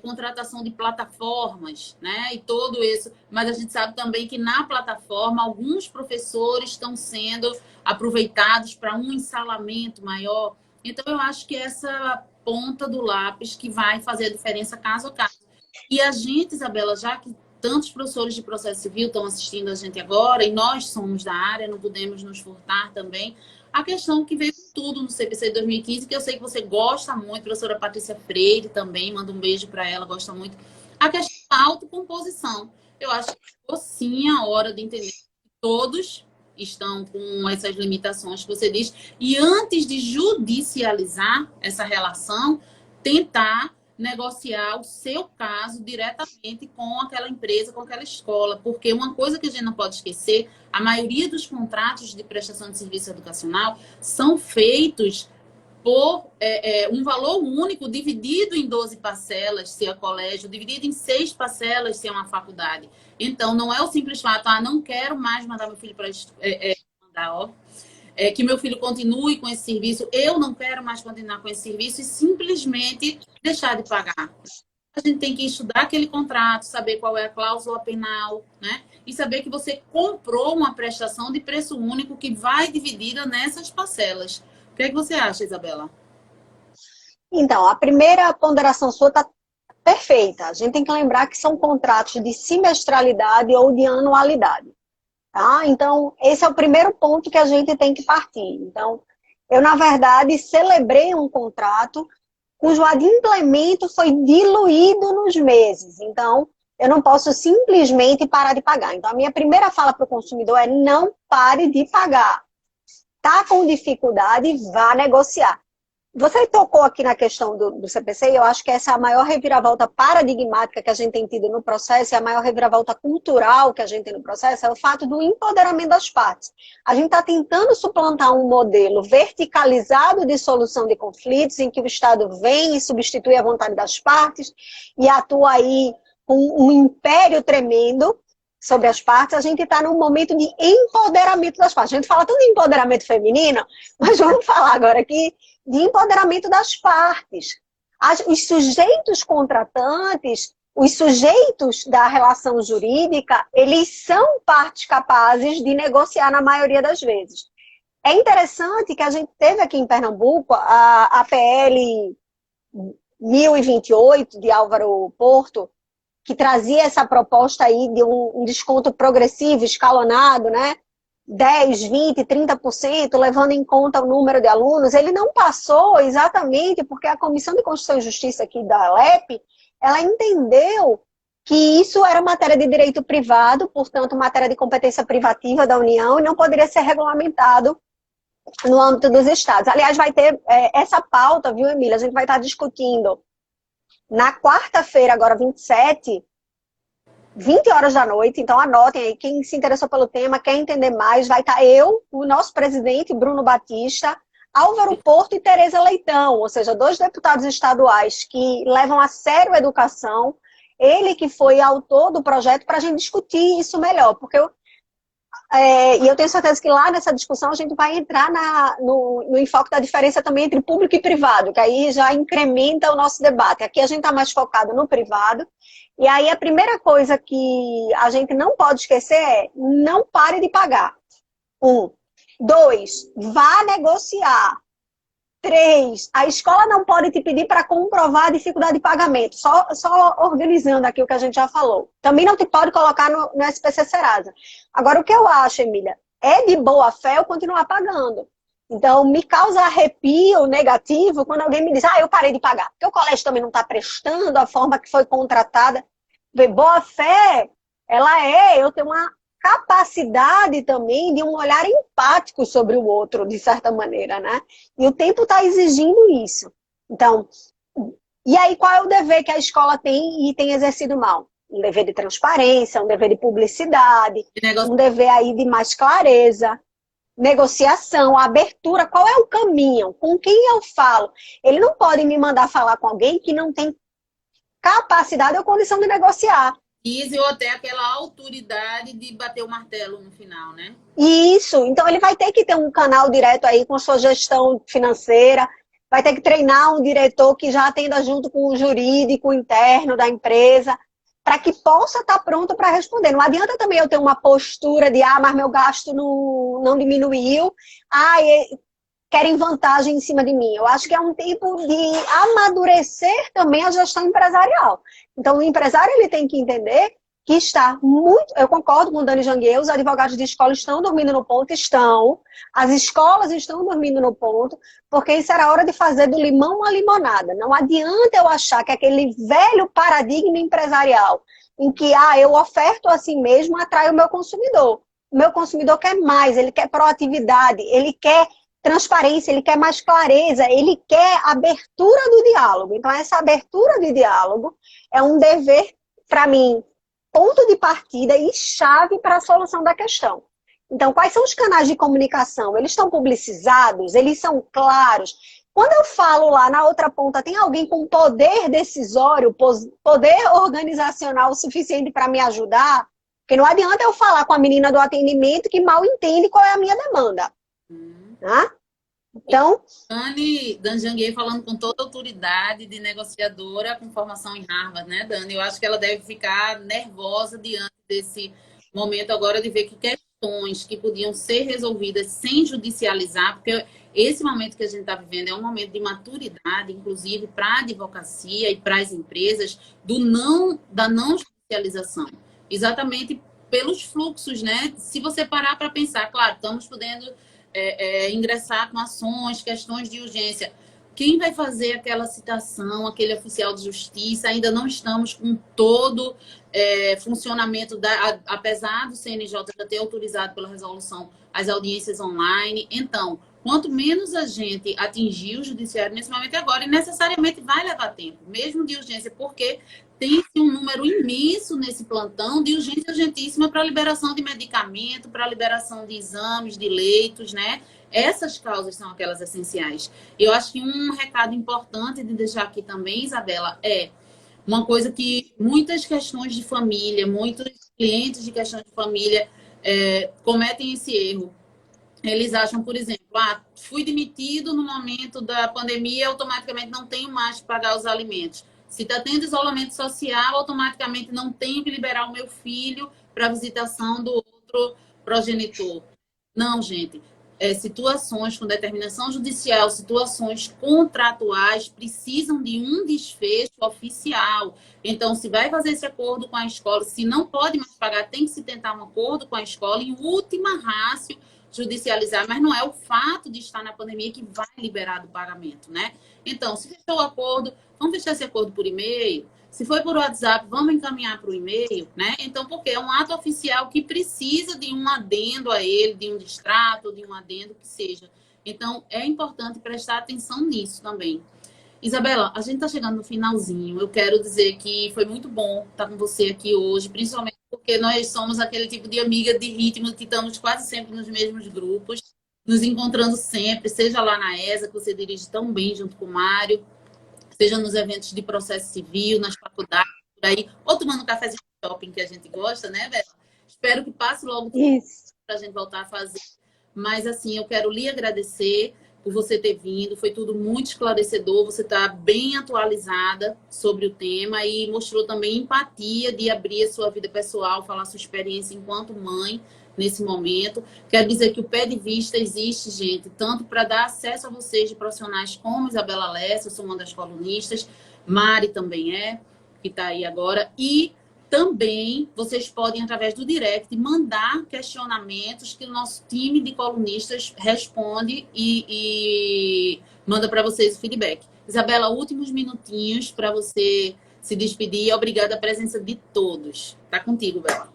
contratação de plataformas, né? E todo isso. Mas a gente sabe também que na plataforma alguns professores estão sendo aproveitados para um ensalamento maior. Então, eu acho que essa ponta do lápis que vai fazer a diferença caso a caso. E a gente, Isabela, já que tantos professores de processo civil estão assistindo a gente agora, e nós somos da área, não podemos nos furtar também. A questão que veio com tudo no CPC 2015, que eu sei que você gosta muito, a professora Patrícia Freire também, manda um beijo para ela, gosta muito. A questão da autocomposição. Eu acho que ficou sim a hora de entender que todos estão com essas limitações que você diz, e antes de judicializar essa relação, tentar negociar o seu caso diretamente com aquela empresa, com aquela escola, porque uma coisa que a gente não pode esquecer, a maioria dos contratos de prestação de serviço educacional são feitos por um valor único, dividido em 12 parcelas, se é colégio, dividido em 6 parcelas, se é uma faculdade. Então, não é o simples fato, não quero mais mandar meu filho para que meu filho continue com esse serviço, eu não quero mais continuar com esse serviço e simplesmente deixar de pagar. A gente tem que estudar aquele contrato, saber qual é a cláusula penal, né? E saber que você comprou uma prestação de preço único que vai dividida nessas parcelas. O que é que você acha, Isabela? Então, a primeira ponderação sua está perfeita. A gente tem que lembrar que são contratos de semestralidade ou de anualidade. Tá? Então, esse é o primeiro ponto que a gente tem que partir. Então, eu, na verdade, celebrei um contrato cujo adimplemento foi diluído nos meses. Então, eu não posso simplesmente parar de pagar. Então, a minha primeira fala para o consumidor é não pare de pagar. Está com dificuldade, vá negociar. Você tocou aqui na questão do CPC, e eu acho que essa é a maior reviravolta paradigmática que a gente tem tido no processo, e a maior reviravolta cultural que a gente tem no processo, é o fato do empoderamento das partes. A gente está tentando suplantar um modelo verticalizado de solução de conflitos, em que o Estado vem e substitui a vontade das partes, e atua aí com um império tremendo sobre as partes. A gente está num momento de empoderamento das partes. A gente fala tanto de empoderamento feminino, mas vamos falar agora aqui de empoderamento das partes. Os sujeitos contratantes, os sujeitos da relação jurídica, eles são partes capazes de negociar na maioria das vezes. É interessante que a gente teve aqui em Pernambuco a PL 1028 de Álvaro Porto, que trazia essa proposta aí de um desconto progressivo, escalonado, né? 10, 20, 30%, levando em conta o número de alunos. Ele não passou exatamente porque a Comissão de Constituição e Justiça aqui da ALEP, ela entendeu que isso era matéria de direito privado, portanto, matéria de competência privativa da União, e não poderia ser regulamentado no âmbito dos estados. Aliás, vai ter essa pauta, viu, Emília? A gente vai estar discutindo na quarta-feira, agora 27, 20 horas da noite, então anotem aí, quem se interessou pelo tema, quer entender mais, vai estar eu, o nosso presidente, Bruno Batista, Álvaro Porto e Tereza Leitão, ou seja, 2 deputados estaduais que levam a sério a educação, ele que foi autor do projeto para a gente discutir isso melhor, porque e eu tenho certeza que lá nessa discussão a gente vai entrar no enfoque da diferença também entre público e privado, que aí já incrementa o nosso debate. Aqui a gente está mais focado no privado, e aí a primeira coisa que a gente não pode esquecer é não pare de pagar. 1. 2, vá negociar. 3, a escola não pode te pedir para comprovar a dificuldade de pagamento, só organizando aqui o que a gente já falou. Também não te pode colocar no SPC Serasa. Agora, o que eu acho, Emília, é de boa fé eu continuar pagando. Então, me causa arrepio negativo quando alguém me diz, eu parei de pagar, porque o colégio também não está prestando a forma que foi contratada. Boa fé, eu tenho uma capacidade também de um olhar empático sobre o outro, de certa maneira, né? E o tempo está exigindo isso. Então, e aí qual é o dever que a escola tem e tem exercido mal? Um dever de transparência, um dever de publicidade, um dever aí de mais clareza, negociação, abertura, qual é o caminho? Com quem eu falo? Ele não pode me mandar falar com alguém que não tem capacidade ou condição de negociar. Ou até aquela autoridade de bater o martelo no final, né? Isso, então ele vai ter que ter um canal direto aí com sua gestão financeira, vai ter que treinar um diretor que já atenda junto com o jurídico interno da empresa, para que possa estar pronto para responder. Não adianta também eu ter uma postura de, mas meu gasto não diminuiu, querem vantagem em cima de mim. Eu acho que é um tempo de amadurecer também a gestão empresarial. Então, o empresário ele tem que entender que está muito... Eu concordo com o Dani Janguier, os advogados de escola estão dormindo no ponto, as escolas estão dormindo no ponto, porque isso era a hora de fazer do limão uma limonada. Não adianta eu achar que aquele velho paradigma empresarial, em que eu oferto assim mesmo, atrai o meu consumidor. O meu consumidor quer mais, ele quer proatividade, ele quer transparência, ele quer mais clareza, ele quer abertura do diálogo. Então, essa abertura de diálogo é um dever, para mim, ponto de partida e chave para a solução da questão. Então, quais são os canais de comunicação? Eles estão publicizados? Eles são claros? Quando eu falo lá na outra ponta, tem alguém com poder decisório, poder organizacional suficiente para me ajudar? Porque não adianta eu falar com a menina do atendimento que mal entende qual é a minha demanda. Então, Dani Janguier falando com toda a autoridade de negociadora com formação em Harvard, né, Dani? Eu acho que ela deve ficar nervosa diante desse momento agora de ver que questões que podiam ser resolvidas sem judicializar, porque esse momento que a gente está vivendo é um momento de maturidade, inclusive para a advocacia e para as empresas, da não judicialização. Exatamente pelos fluxos, né? Se você parar para pensar, claro, estamos podendo ingressar com ações, questões de urgência. Quem vai fazer aquela citação, aquele oficial de justiça? Ainda não estamos com todo funcionamento, apesar do CNJ já ter autorizado pela resolução as audiências online. Então, quanto menos a gente atingir o judiciário nesse momento agora, e necessariamente vai levar tempo, mesmo de urgência, porque tem um número imenso nesse plantão de urgência urgentíssima para liberação de medicamento, para liberação de exames, de leitos, né? Essas causas são aquelas essenciais. Eu acho que um recado importante de deixar aqui também, Isabela, é uma coisa que muitas questões de família, muitos clientes de questões de família cometem esse erro. Eles acham, por exemplo, fui demitido no momento da pandemia, automaticamente não tenho mais que pagar os alimentos. Se está tendo isolamento social, automaticamente não tenho que liberar o meu filho para visitação do outro progenitor. Não, gente. Situações com determinação judicial, situações contratuais, precisam de um desfecho oficial. Então, se vai fazer esse acordo com a escola, se não pode mais pagar, tem que se tentar um acordo com a escola, em última ratio, judicializar, mas não é o fato de estar na pandemia que vai liberar do pagamento, né? Então, se fechou o acordo, vamos fechar esse acordo por e-mail. Se foi por WhatsApp, vamos encaminhar para o e-mail, né? Então, porque é um ato oficial que precisa de um adendo a ele, de um distrato, de um adendo que seja. Então, é importante prestar atenção nisso também. Isabela, a gente está chegando no finalzinho. Eu quero dizer que foi muito bom estar com você aqui hoje, principalmente porque nós somos aquele tipo de amiga de ritmo que estamos quase sempre nos mesmos grupos, nos encontrando sempre, seja lá na ESA, que você dirige tão bem junto com o Mário, seja nos eventos de processo civil, nas faculdades, por aí, ou tomando um cafezinho no shopping que a gente gosta, né, Bela? Espero que passe logo Isso. para a gente voltar a fazer. Mas, assim, eu quero lhe agradecer por você ter vindo. Foi tudo muito esclarecedor. Você está bem atualizada sobre o tema e mostrou também empatia de abrir a sua vida pessoal, falar sua experiência enquanto mãe nesse momento. Quero dizer que o Pé de Vista existe, gente, tanto para dar acesso a vocês de profissionais como Isabela Lessa, eu sou uma das colunistas, Mari também que está aí agora, e também vocês podem, através do direct, mandar questionamentos que o nosso time de colunistas responde e manda para vocês o feedback. Isabela, últimos minutinhos para você se despedir. Obrigada a presença de todos. Tá contigo, Bela.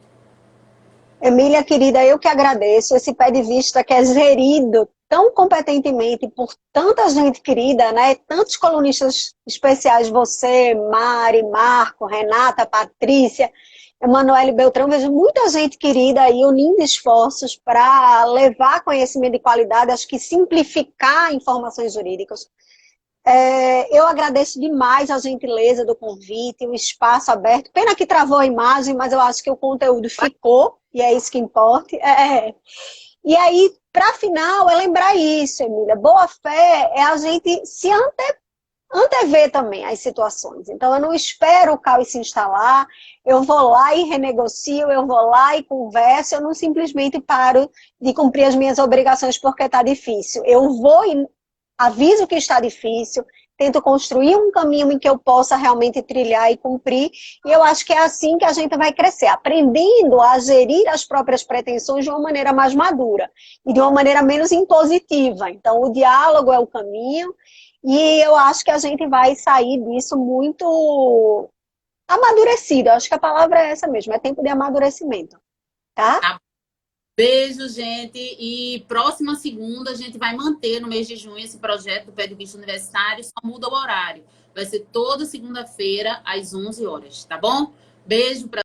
Emília, querida, eu que agradeço esse Pé de Vista que é gerido tão competentemente por tanta gente querida, né? Tantos colunistas especiais, você, Mari, Marco, Renata, Patrícia, Emanuele Beltrão, vejo muita gente querida aí unindo esforços para levar conhecimento de qualidade, acho que simplificar informações jurídicas. Eu agradeço demais a gentileza do convite, o espaço aberto. Pena que travou a imagem, mas eu acho que o conteúdo ficou, e é isso que importa. E aí, para final, é lembrar isso, Emília. Boa fé é a gente se antever também as situações. Então, eu não espero o caos se instalar, eu vou lá e renegocio, eu vou lá e converso, eu não simplesmente paro de cumprir as minhas obrigações porque está difícil. Eu vou e aviso que está difícil, tento construir um caminho em que eu possa realmente trilhar e cumprir, e eu acho que é assim que a gente vai crescer, aprendendo a gerir as próprias pretensões de uma maneira mais madura e de uma maneira menos impositiva. Então, o diálogo é o caminho, e eu acho que a gente vai sair disso muito amadurecido. Eu acho que a palavra é essa mesmo, é tempo de amadurecimento, tá? Beijo, gente. E próxima segunda a gente vai manter no mês de junho esse projeto do Pé de Vista Universitário, só muda o horário. Vai ser toda segunda-feira às 11 horas, tá bom? Beijo para